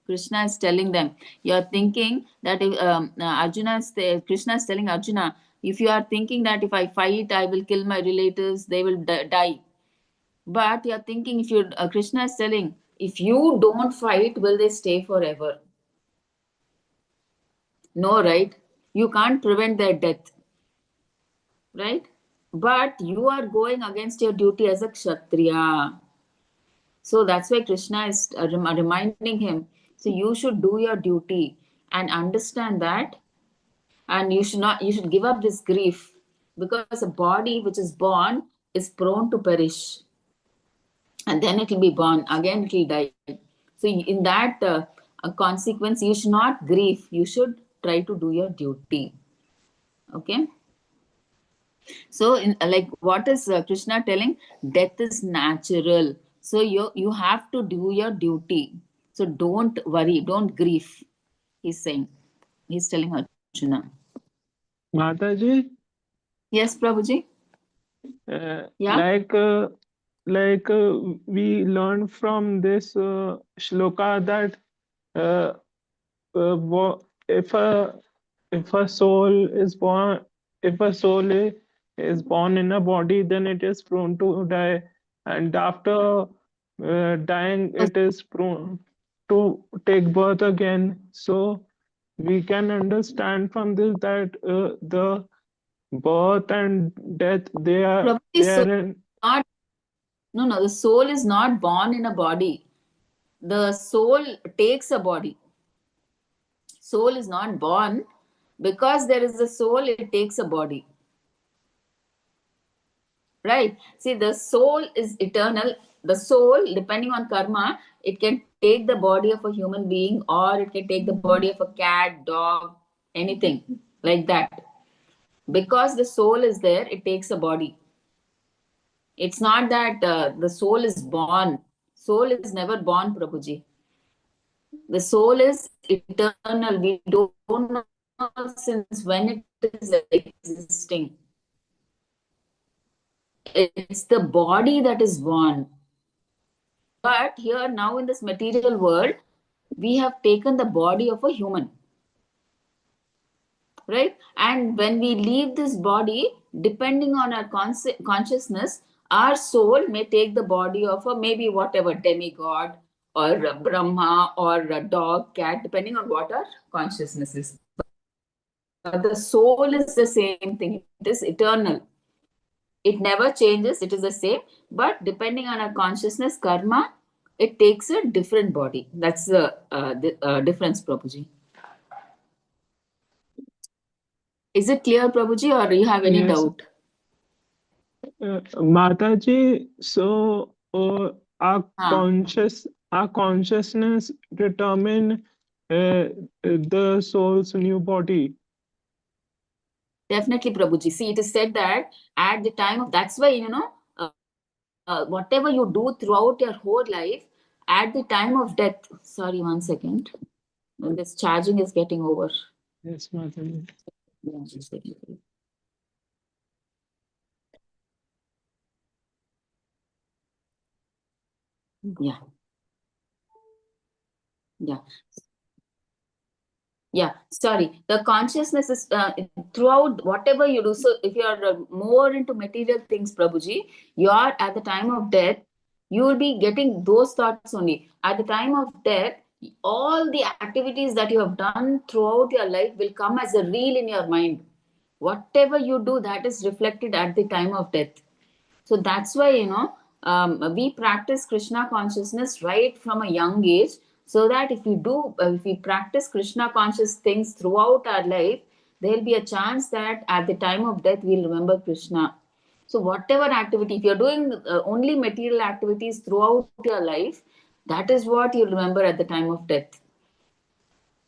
Krishna is telling them. You are thinking that if Krishna is telling Arjuna, if you are thinking that if I fight, I will kill my relatives, they will die. But you are thinking, if you Krishna is telling, if you don't fight, will they stay forever? No, right? You can't prevent their death, right? But you are going against your duty as a Kshatriya. So that's why Krishna is reminding him. So you should do your duty and understand that, and you should give up this grief, because a body which is born is prone to perish, and then it will be born again, it will die. So in that consequence, you should not grieve. You should try to do your duty. Okay. So, like, what is Krishna telling? Death is natural. So you have to do your duty. So don't worry, don't grieve. He's saying. He's telling Arjuna. Mataji, Yes, Prabhuji. Yeah. We learn from this shloka that if a soul is born, if a soul is born in a body, then it is prone to die, and after dying, it is prone to take birth again. So we can understand from this that the birth and death, they are Prabhuji, no, the soul is not born in a body. The soul takes a body. Soul is not born. Because there is a soul, it takes a body. Right? See, the soul is eternal. The soul, depending on karma, it can take the body of a human being, or it can take the body of a cat, dog, anything like that. Because the soul is there, it takes a body. It's not that the soul is born. Soul is never born, Prabhuji. The soul is eternal. We don't know since when it is existing. It's the body that is born. But here now in this material world, we have taken the body of a human. Right? And when we leave this body, depending on our consciousness, our soul may take the body of a maybe whatever demigod or a Brahma or a dog, cat, depending on what our consciousness is. But the soul is the same thing. It is eternal. It never changes. It is the same. But depending on our consciousness, karma, it takes a different body. That's the difference, Prabhuji. Is it clear, Prabhuji, or you have any doubt? Mataji, so our consciousness determine the soul's new body. Definitely, Prabhuji. See, it is said that at the time of, that's why, whatever you do throughout your whole life, at the time of death, sorry, 1 second. This charging is getting over. Yes, Mataji. Yeah, 1 second. Yeah. Yeah. Yeah, sorry. The consciousness is throughout whatever you do. So if you are more into material things, Prabhuji, you are at the time of death, you will be getting those thoughts only. At the time of death, all the activities that you have done throughout your life will come as a reel in your mind. Whatever you do, that is reflected at the time of death. So that's why, we practice Krishna consciousness right from a young age, so that if we practice Krishna conscious things throughout our life, there'll be a chance that at the time of death, we'll remember Krishna. So whatever activity, if you're doing only material activities throughout your life, that is what you'll remember at the time of death.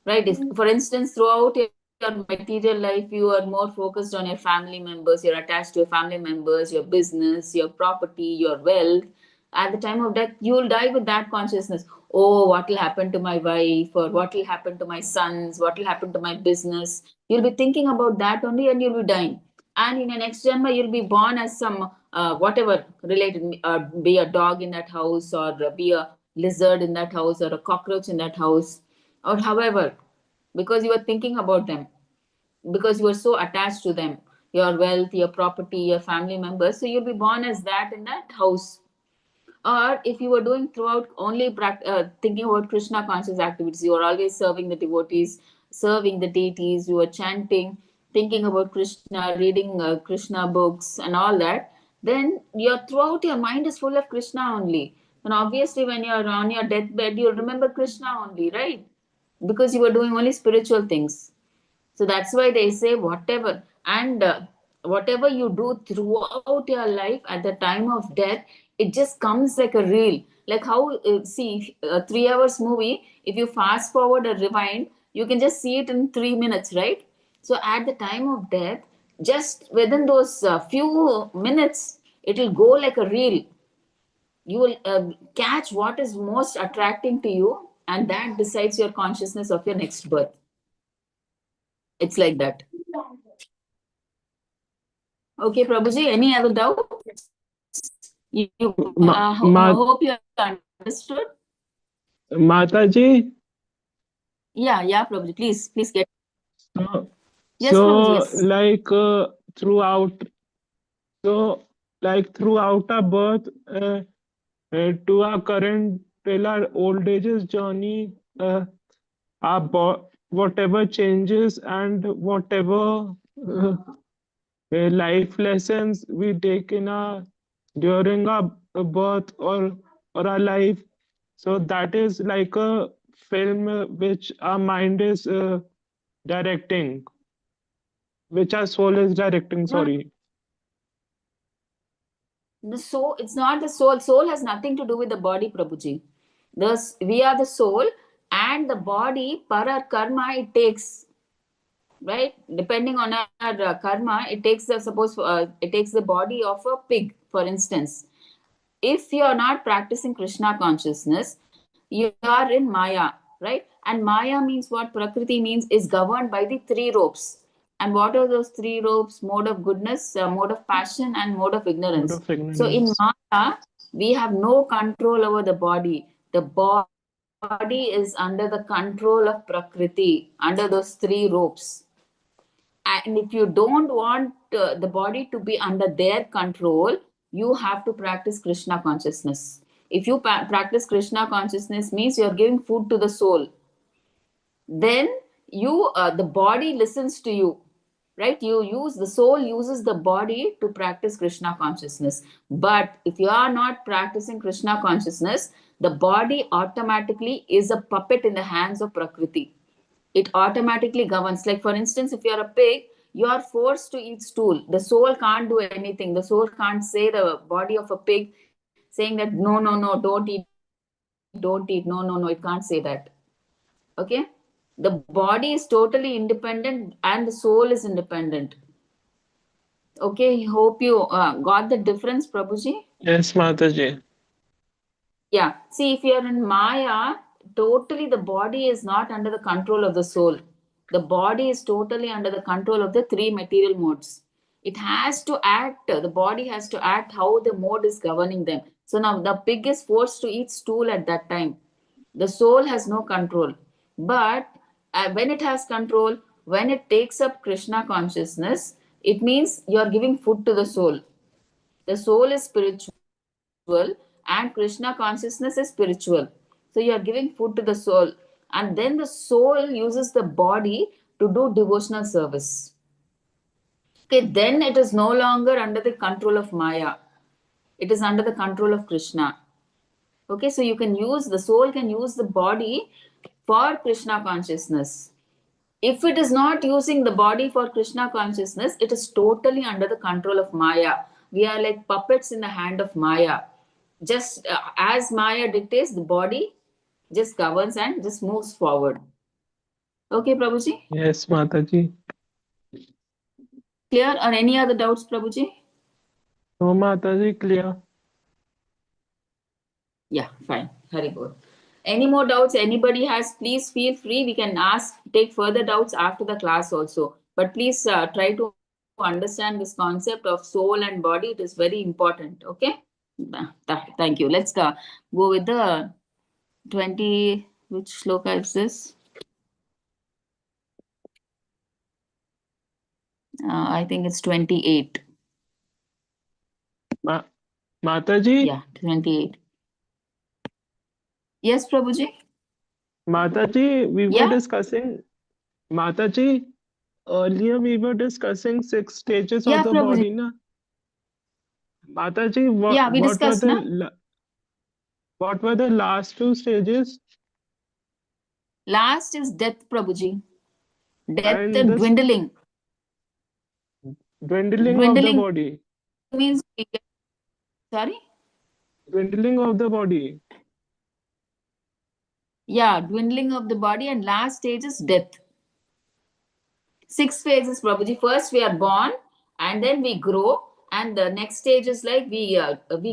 Right? If, for instance, throughout your material life, you are more focused on your family members, you're attached to your family members, your business, your property, your wealth. At the time of death, you will die with that consciousness. Oh, what will happen to my wife, or what will happen to my sons, what will happen to my business? You'll be thinking about that only, and you'll be dying. And in your next janma, you'll be born as some whatever related, be a dog in that house, or be a lizard in that house, or a cockroach in that house, or however, because you were thinking about them, because you were so attached to them, your wealth, your property, your family members. So you'll be born as that in that house. Or if you were doing throughout only thinking about Krishna conscious activities, you were always serving the devotees, serving the deities, you were chanting, thinking about Krishna, reading Krishna books and all that, then your throughout your mind is full of Krishna only. And obviously when you're on your deathbed, you'll remember Krishna only, right? Because you were doing only spiritual things. So that's why they say whatever, and whatever you do throughout your life at the time of death, it just comes like a reel. Like how, see, a 3 hours movie, if you fast forward or rewind, you can just see it in 3 minutes, right? So at the time of death, just within those few minutes, it will go like a reel. You will catch what is most attracting to you, and that decides your consciousness of your next birth. It's like that. Okay, Prabhuji, any other doubt? You, hope you understood. Mataji? Yeah, Prabhuji, please get. Yes, So, Prabhuji, yes. like throughout our birth to our current till our old ages journey, whatever changes and whatever life lessons we take in our during our birth or our life, so that is like a film which our mind is directing, which our soul is directing. Sorry. The soul, it's not the soul. Soul has nothing to do with the body, Prabhuji. Thus, we are the soul, and the body, per our karma, it takes, right? Depending on our karma, it takes the, suppose it takes the body of a pig, for instance. If you are not practicing Krishna consciousness, you are in Maya, right? And Maya means what Prakriti means is governed by the 3 ropes. And what are those 3 ropes? Mode of goodness, mode of passion, and mode of ignorance. So in Maya, we have no control over the body. The body is under the control of Prakriti, under those 3 ropes. And if you don't want the body to be under their control, you have to practice Krishna consciousness. If you practice Krishna consciousness, means you are giving food to the soul. Then you, the body listens to you, right? The soul uses the body to practice Krishna consciousness. But if you are not practicing Krishna consciousness, the body automatically is a puppet in the hands of Prakriti. It automatically governs. Like for instance, if you're a pig, you are forced to eat stool. The soul can't do anything. The soul can't say the body of a pig saying that no, don't eat, no, it can't say that. Okay, the body is totally independent and the soul is independent. Okay, hope you got the difference, Prabhuji. Yes, Mataji. Yeah, see, if you're in Maya, totally the body is not under the control of the soul. The body is totally under the control of the 3 material modes. It has to act, the body has to act how the mode is governing them. So now the pig is forced to eat stool at that time. The soul has no control. But when it has control, when it takes up Krishna consciousness, it means you are giving food to the soul. The soul is spiritual and Krishna consciousness is spiritual. So you are giving food to the soul, and then the soul uses the body to do devotional service. Okay, then it is no longer under the control of Maya. It is under the control of Krishna. Okay, so you can use, the soul can use the body for Krishna consciousness. If it is not using the body for Krishna consciousness, it is totally under the control of Maya. we are like puppets in the hand of Maya. Just as Maya dictates, the body just governs and just moves forward. Okay, Prabhuji? Yes, Mataji. Clear? Or any other doubts, Prabhuji? No, Mataji, clear. Yeah, fine. Very good. Any more doubts anybody has, please feel free. We can ask, take further doubts after the class also. But please try to understand this concept of soul and body. It is very important. Okay? Thank you. Let's go with the 20. Which shloka is this? I think it's 28. Mataji? Yeah, 28. Yes, Prabhuji? Mataji, we were Yeah? discussing, Mataji, earlier we were discussing 6 stages Yeah, of the Prabhuji. body, na? Mataji, Yeah, we discussed, na? what were the last 2 stages? Last is death, Prabhuji. Death And and this dwindling. dwindling of the Dwindling body. means we get, sorry? Dwindling of the body. Yeah, dwindling of the body, and last stage is death. 6 phases, Prabhuji. First we are born, and then we grow, and the next stage is like we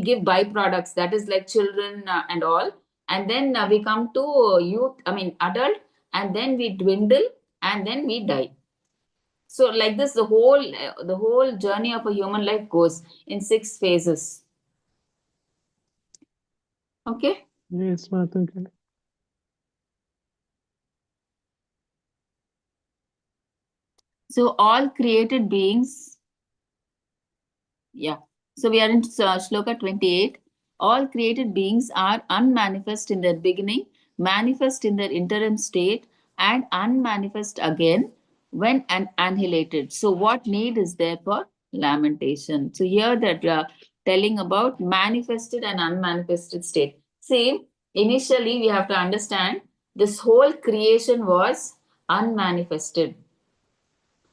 give byproducts, that is like children and all, and then we come to youth, I mean adult, and then we dwindle, and then we die. So like this, the whole journey of a human life goes in 6 phases. Okay. Yes, Mataji. So all created beings, yeah. So we are in shloka 28. All created beings are unmanifest in their beginning, manifest in their interim state, and unmanifest again when annihilated. So what need is there for lamentation? So here that we are telling about manifested and unmanifested state. See, initially we have to understand this whole creation was unmanifested.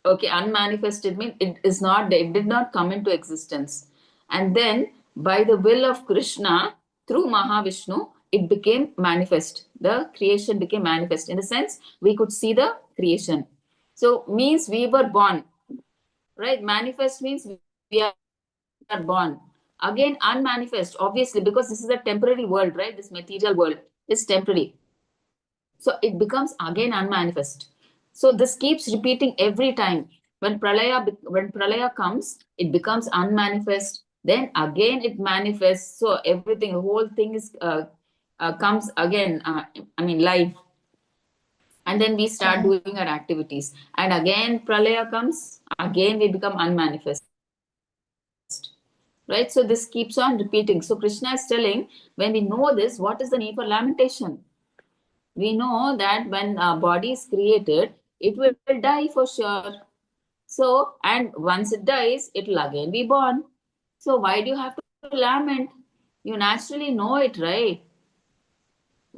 Okay, unmanifested means it is not, it did not come into existence. And then by the will of Krishna, through Mahavishnu, it became manifest. The creation became manifest. In the sense, we could see the creation. So means we were born, right? Manifest means we are born. Again, unmanifest, obviously, because this is a temporary world, right? This material world is temporary. So it becomes again unmanifest. So this keeps repeating every time. When pralaya comes, it becomes unmanifest. Then again it manifests. So everything, the whole thing is comes again. I mean live. And then we start doing our activities. And again pralaya comes. Again we become unmanifest. Right? So this keeps on repeating. So Krishna is telling, when we know this, what is the need for lamentation? We know that when a body is created, it will die for sure. So, and once it dies, it will again be born. So why do you have to lament? You naturally know it, right?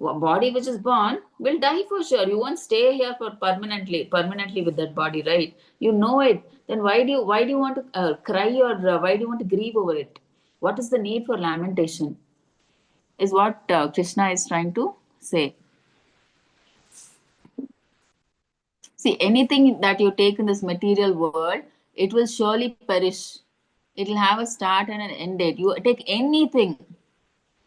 A body which is born will die for sure. You won't stay here for permanently with that body, right? You know it. Then why do you want to cry, or why do you want to grieve over it? What is the need for lamentation? Is what Krishna is trying to say. See, anything that you take in this material world, it will surely perish. It will have a start and an end date. You take anything,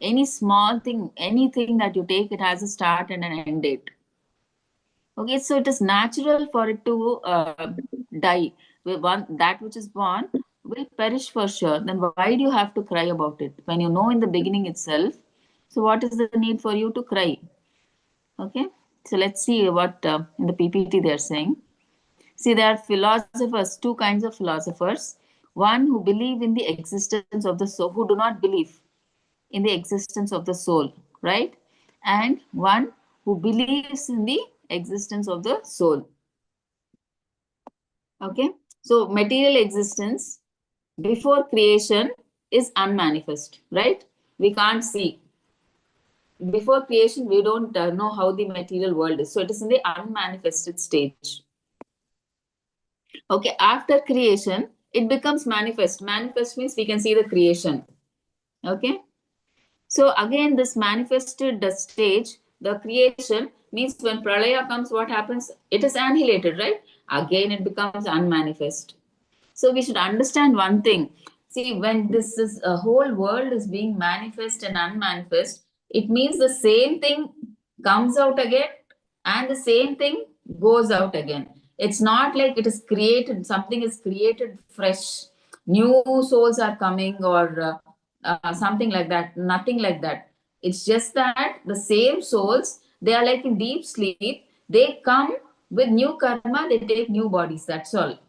any small thing, anything that you take, it has a start and an end date. Okay, so it is natural for it to die. That which is born will perish for sure. Then why do you have to cry about it? When you know in the beginning itself, so what is the need for you to cry? Okay, so let's see what in the PPT they are saying. See, there are philosophers, 2 kinds of philosophers. One who believe in the existence of the soul, who do not believe in the existence of the soul, right? And one who believes in the existence of the soul. Okay, so material existence before creation is unmanifest, right? We can't see. Before creation, we don't know how the material world is. So it is in the unmanifested stage. Okay, after creation, it becomes manifest. Manifest means we can see the creation. Okay. So again, this manifested stage, the creation means when pralaya comes, what happens? It is annihilated, right? Again, it becomes unmanifest. So we should understand one thing. See, when this is a whole world is being manifest and unmanifest, it means the same thing comes out again and the same thing goes out again. It's not like it is created, something is created fresh, new souls are coming or something like that. Nothing like that. It's just that the same souls, they are like in deep sleep, they come with new karma, they take new bodies. That's all.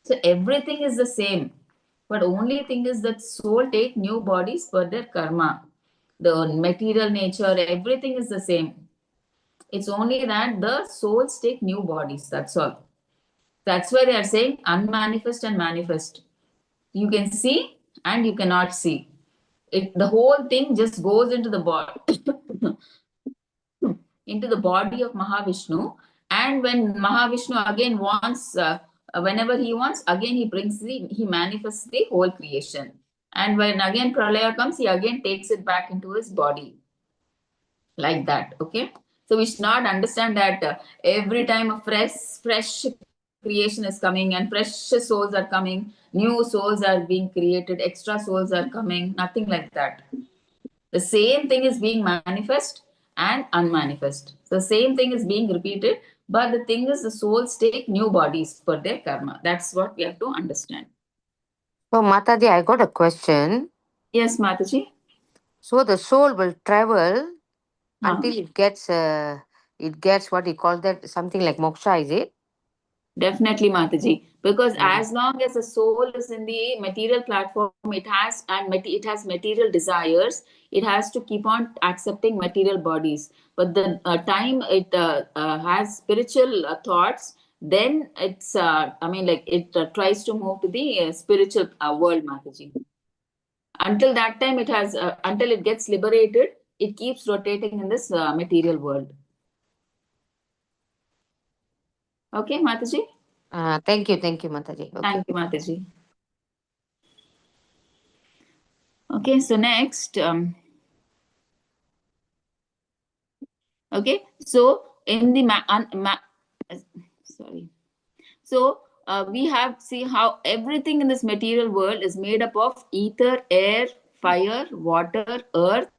So everything is the same, but only thing is that soul take new bodies for their karma. The material nature, everything is the same. It's only that the souls take new bodies. That's all. That's why they are saying unmanifest and manifest. You can see and you cannot see. The whole thing just goes into the body, into the body of Mahavishnu. And when Mahavishnu again wants, whenever he wants, again he manifests the whole creation. And when again Pralaya comes, he again takes it back into his body. Like that, okay? So we should not understand that every time a fresh creation is coming and fresh souls are coming, new souls are being created, extra souls are coming, nothing like that. The same thing is being manifest and unmanifest. The same thing is being repeated, but the thing is the souls take new bodies for their karma. That's what we have to understand. So, Mataji, I got a question. Yes, Mataji. So the soul will travel Huh. until it gets what you call that, something like moksha, is it? Definitely, Mataji. Because as long as the soul is in the material platform, it has material desires. It has to keep on accepting material bodies. But the time it has spiritual thoughts, then it's it tries to move to the spiritual world, Mataji. Until that time, it has until it gets liberated, it keeps rotating in this material world. Okay, Mataji. Thank you, Mataji. Okay. Thank you, Mataji. Okay, so next, okay, so in the so we have see how everything in this material world is made up of ether, air, fire, water, earth,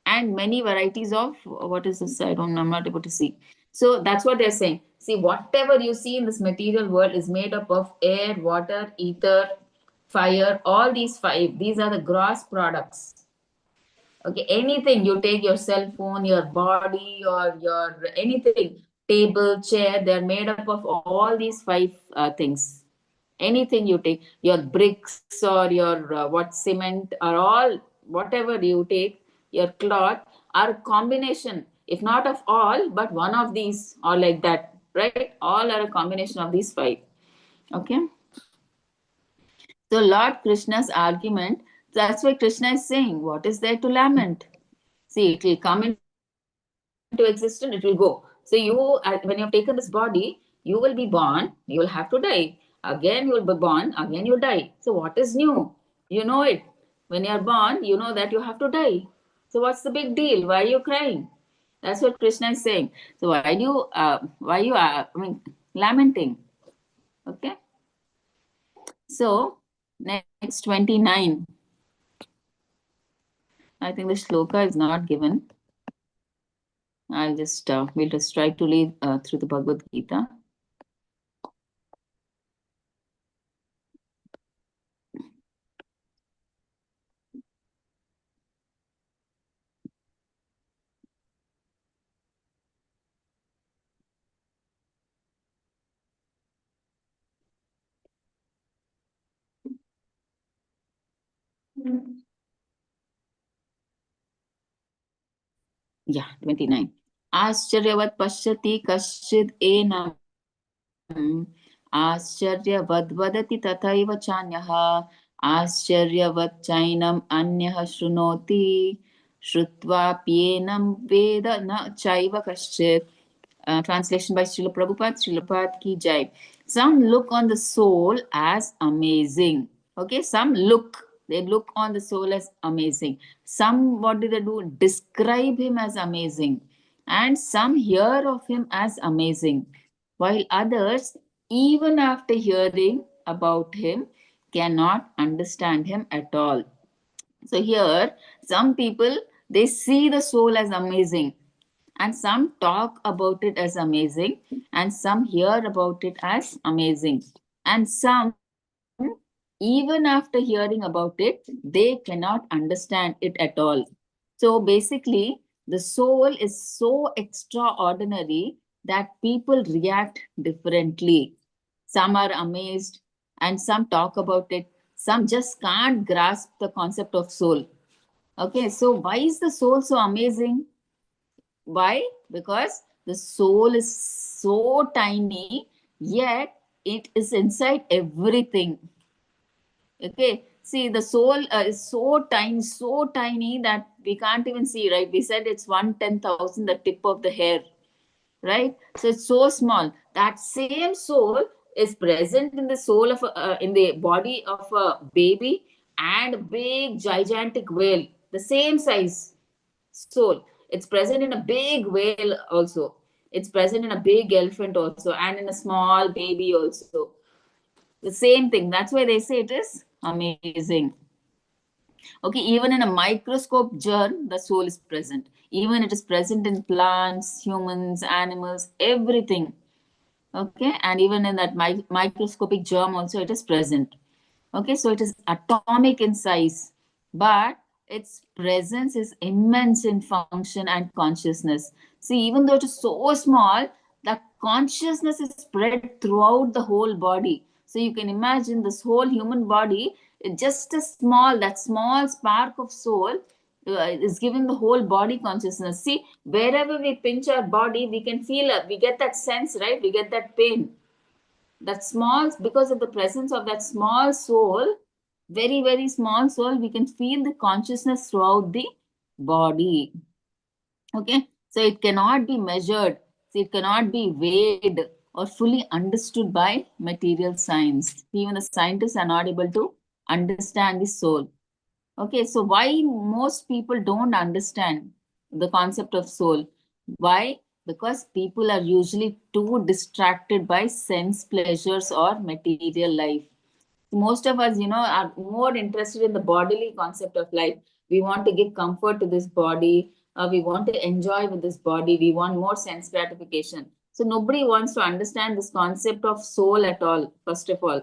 and many varieties of what is this? I'm not able to see. So that's what they're saying. See, whatever you see in this material world is made up of air, water, ether, fire, all these five. These are the gross products. Okay, anything you take, your cell phone, your body, or your anything, table, chair, they're made up of all these five things. Anything you take, your bricks or your cement or all, whatever you take, your cloth are a combination, if not of all, but one of these or like that, right? All are a combination of these five. Okay. So Lord Krishna's argument, that's why Krishna is saying, what is there to lament? See, it will come into existence, it will go. So you, when you have taken this body, you will be born, you will have to die. Again, you will be born, again you die. So what is new? You know it. When you are born, you know that you have to die. So what's the big deal? Why are you crying? That's what Krishna is saying. So why are you lamenting? Okay. So next 29. I think the shloka is not given. I'll just we'll just try to read through the Bhagavad Gita. Yeah, 29. Ascharyavat pashyati kaschid enam. Ascharyavat vadati tathaiva chanyaha. Ascharyavat chainam anyah shrunoti. Shrutva pyenam veda na chaiva kaschid. Translation by Srila Prabhupada. Srila Prabhupada ki jai. Some look on the soul as amazing. Okay, some they look on the soul as amazing. Some, what do they do? Describe him as amazing. And some hear of him as amazing. While others, even after hearing about him, cannot understand him at all. So here, some people, they see the soul as amazing, and some talk about it as amazing, and some hear about it as amazing, and some, even after hearing about it, they cannot understand it at all. So basically, the soul is so extraordinary that people react differently. Some are amazed, and some talk about it. Some just can't grasp the concept of soul. Okay, so why is the soul so amazing? Why? Because the soul is so tiny, yet it is inside everything. Okay, see, the soul is so tiny that we can't even see, right? We said it's 1/10,000, the tip of the hair, right? So it's so small. That same soul is present in the soul of in the body of a baby and a big gigantic whale, the same size soul. It's present in a big whale also. It's present in a big elephant also, and in a small baby also. The same thing. That's why they say it is amazing. Okay, even in a microscope germ, the soul is present. Even it is present in plants, humans, animals, everything. Okay, and even in that microscopic germ also it is present. Okay, so it is atomic in size, but its presence is immense in function and consciousness. See, even though it is so small, the consciousness is spread throughout the whole body. So you can imagine this whole human body, just a small, that small spark of soul is giving the whole body consciousness. See, wherever we pinch our body, we can feel it. We get that sense, right? We get that pain. That small, because of the presence of that small soul, very, very small soul, we can feel the consciousness throughout the body. Okay, so it cannot be measured, so it cannot be weighed or fully understood by material science. Even the scientists are not able to understand the soul. Okay, so why most people don't understand the concept of soul? Why? Because people are usually too distracted by sense pleasures or material life. Most of us, are more interested in the bodily concept of life. We want to give comfort to this body. We want to enjoy with this body. We want more sense gratification. So nobody wants to understand this concept of soul at all, first of all.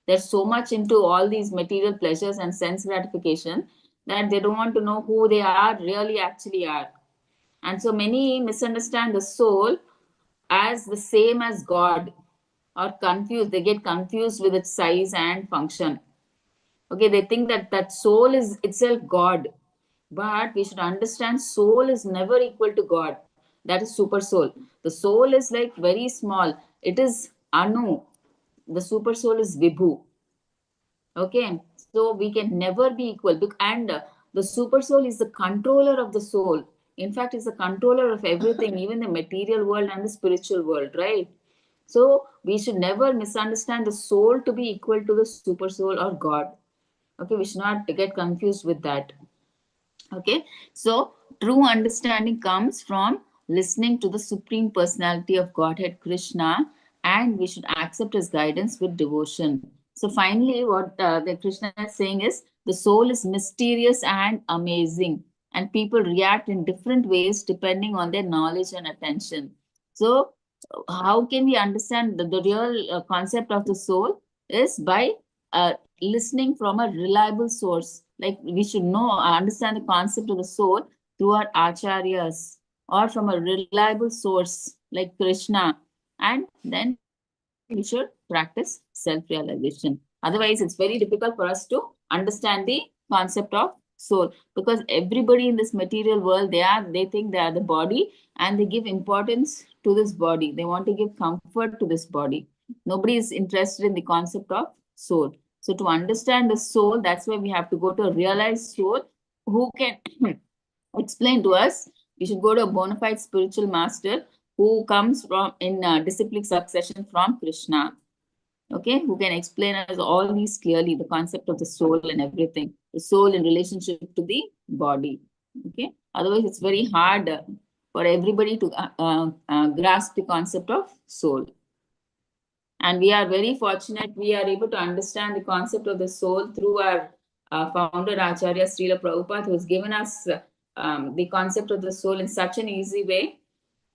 They're so much into all these material pleasures and sense gratification that they don't want to know who they are really actually are. And so many misunderstand the soul as the same as God, or confused. They get confused with its size and function. Okay, they think that that soul is itself God. But we should understand soul is never equal to God. That is super soul. The soul is like very small. It is Anu. The super soul is Vibhu. Okay, so we can never be equal. And the super soul is the controller of the soul. In fact, it's the controller of everything, even the material world and the spiritual world, right? So we should never misunderstand the soul to be equal to the super soul or God. Okay, we should not get confused with that. Okay, so true understanding comes from listening to the Supreme Personality of Godhead, Krishna, and we should accept his guidance with devotion. So finally, what the Krishna is saying is the soul is mysterious and amazing, and people react in different ways depending on their knowledge and attention. So how can we understand the real concept of the soul is by listening from a reliable source. Like we should know, understand the concept of the soul through our acharyas or from a reliable source like Krishna, and then we should practice self-realization. Otherwise, it's very difficult for us to understand the concept of soul, because everybody in this material world, they think they are the body, and they give importance to this body. They want to give comfort to this body. Nobody is interested in the concept of soul. So to understand the soul, that's why we have to go to a realized soul who can explain to us. We should go to a bona fide spiritual master who comes from in disciplic succession from Krishna. Okay, who can explain us all these clearly, the concept of the soul and everything, the soul in relationship to the body. Okay, otherwise it's very hard for everybody to grasp the concept of soul. And we are very fortunate we are able to understand the concept of the soul through our founder Acharya Srila Prabhupada, who has given us the concept of the soul in such an easy way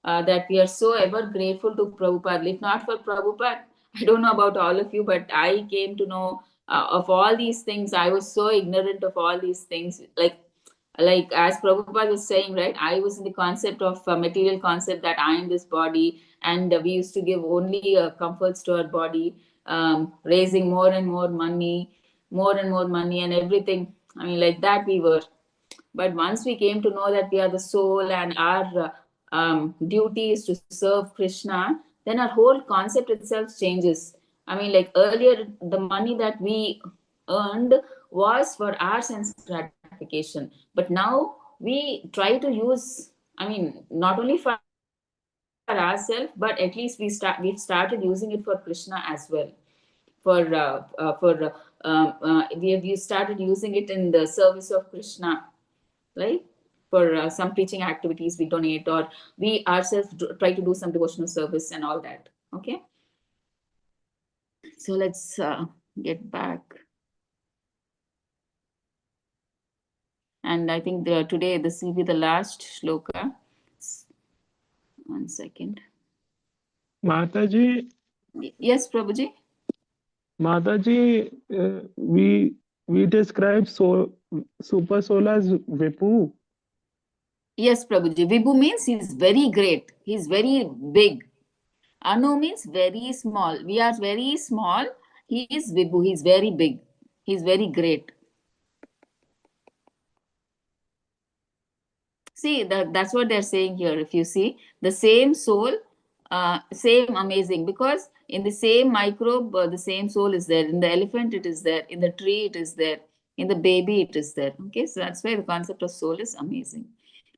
that we are so ever grateful to Prabhupada. If not for Prabhupada, I don't know about all of you, but I came to know of all these things. I was so ignorant of all these things. Like as Prabhupada was saying, right? I was in the concept of material concept that I am this body, and we used to give only comforts to our body, raising more and more money, and everything. I mean, like that we were. But once we came to know that we are the soul and our duty is to serve Krishna, then our whole concept itself changes. I mean, like earlier, the money that we earned was for our sense gratification. But now we try to use, I mean, not only for ourselves, but at least we've started using it for Krishna as well. We started using it in the service of Krishna, right? For some preaching activities we donate, or we ourselves try to do some devotional service and all that. Okay, so let's get back. And I think today this will be the last shloka. 1 second. Mataji, Yes, Prabhuji. Mataji, we describe super soul as Vipu. Yes, Prabhuji. Vibhu means he's very great. He's very big. Anu means very small. We are very small. He is Vibhu. He's very big. He's very great. See, that's what they're saying here. If you see the same soul, same amazing, because in the same microbe, the same soul is there. In the elephant, it is there. In the tree, it is there. In the baby, it is there. Okay, so that's why the concept of soul is amazing.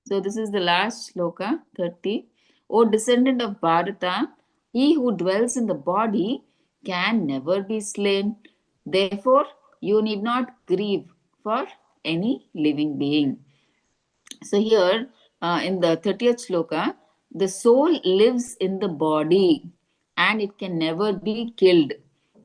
So this is the last shloka, 30. O descendant of Bharata, he who dwells in the body can never be slain. Therefore, you need not grieve for any living being. So here in the 30th shloka, the soul lives in the body and it can never be killed.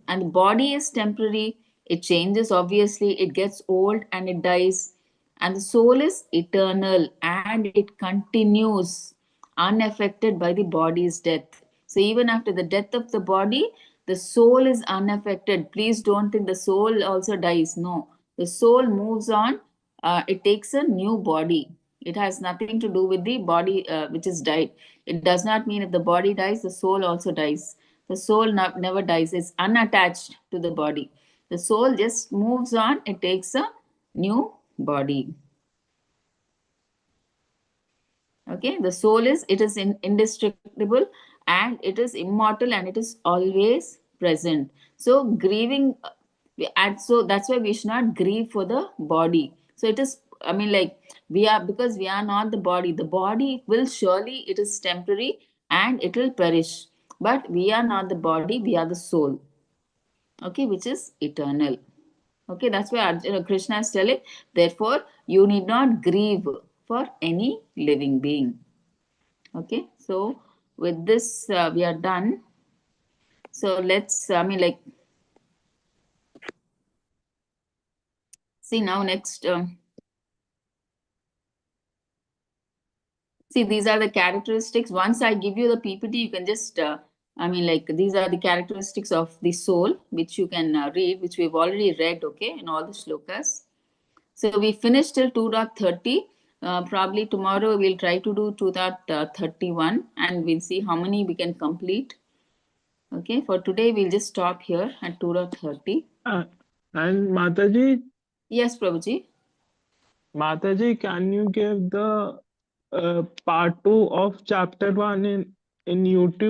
And the body is temporary, it changes obviously, it gets old and it dies. And the soul is eternal and it continues unaffected by the body's death. So even after the death of the body, the soul is unaffected. Please don't think the soul also dies. No, the soul moves on. It takes a new body. It has nothing to do with the body which is died. It does not mean if the body dies, the soul also dies. The soul never dies. It's unattached to the body. The soul just moves on. It takes a new body. Okay, the soul is indestructible and it is immortal and it is always present. So grieving, and so that's why we should not grieve for the body. So it is, I mean, like because we are not the body. The body will surely, it is temporary and it will perish. But we are not the body, we are the soul. Okay, which is eternal. Okay, that's why Krishna is telling, therefore, you need not grieve for any living being. Okay, so with this, we are done. So let's, see now next. See, these are the characteristics. Once I give you the PPT, you can just, these are the characteristics of the soul, which you can read, which we've already read, okay, in all the shlokas. So we finished till 2.30. Probably tomorrow we'll try to do 2.31 and we'll see how many we can complete. Okay, for today we'll just stop here at 2.30. And Mataji? Yes, Prabhuji. Mataji, can you give the part 2 of chapter 1 in YouTube?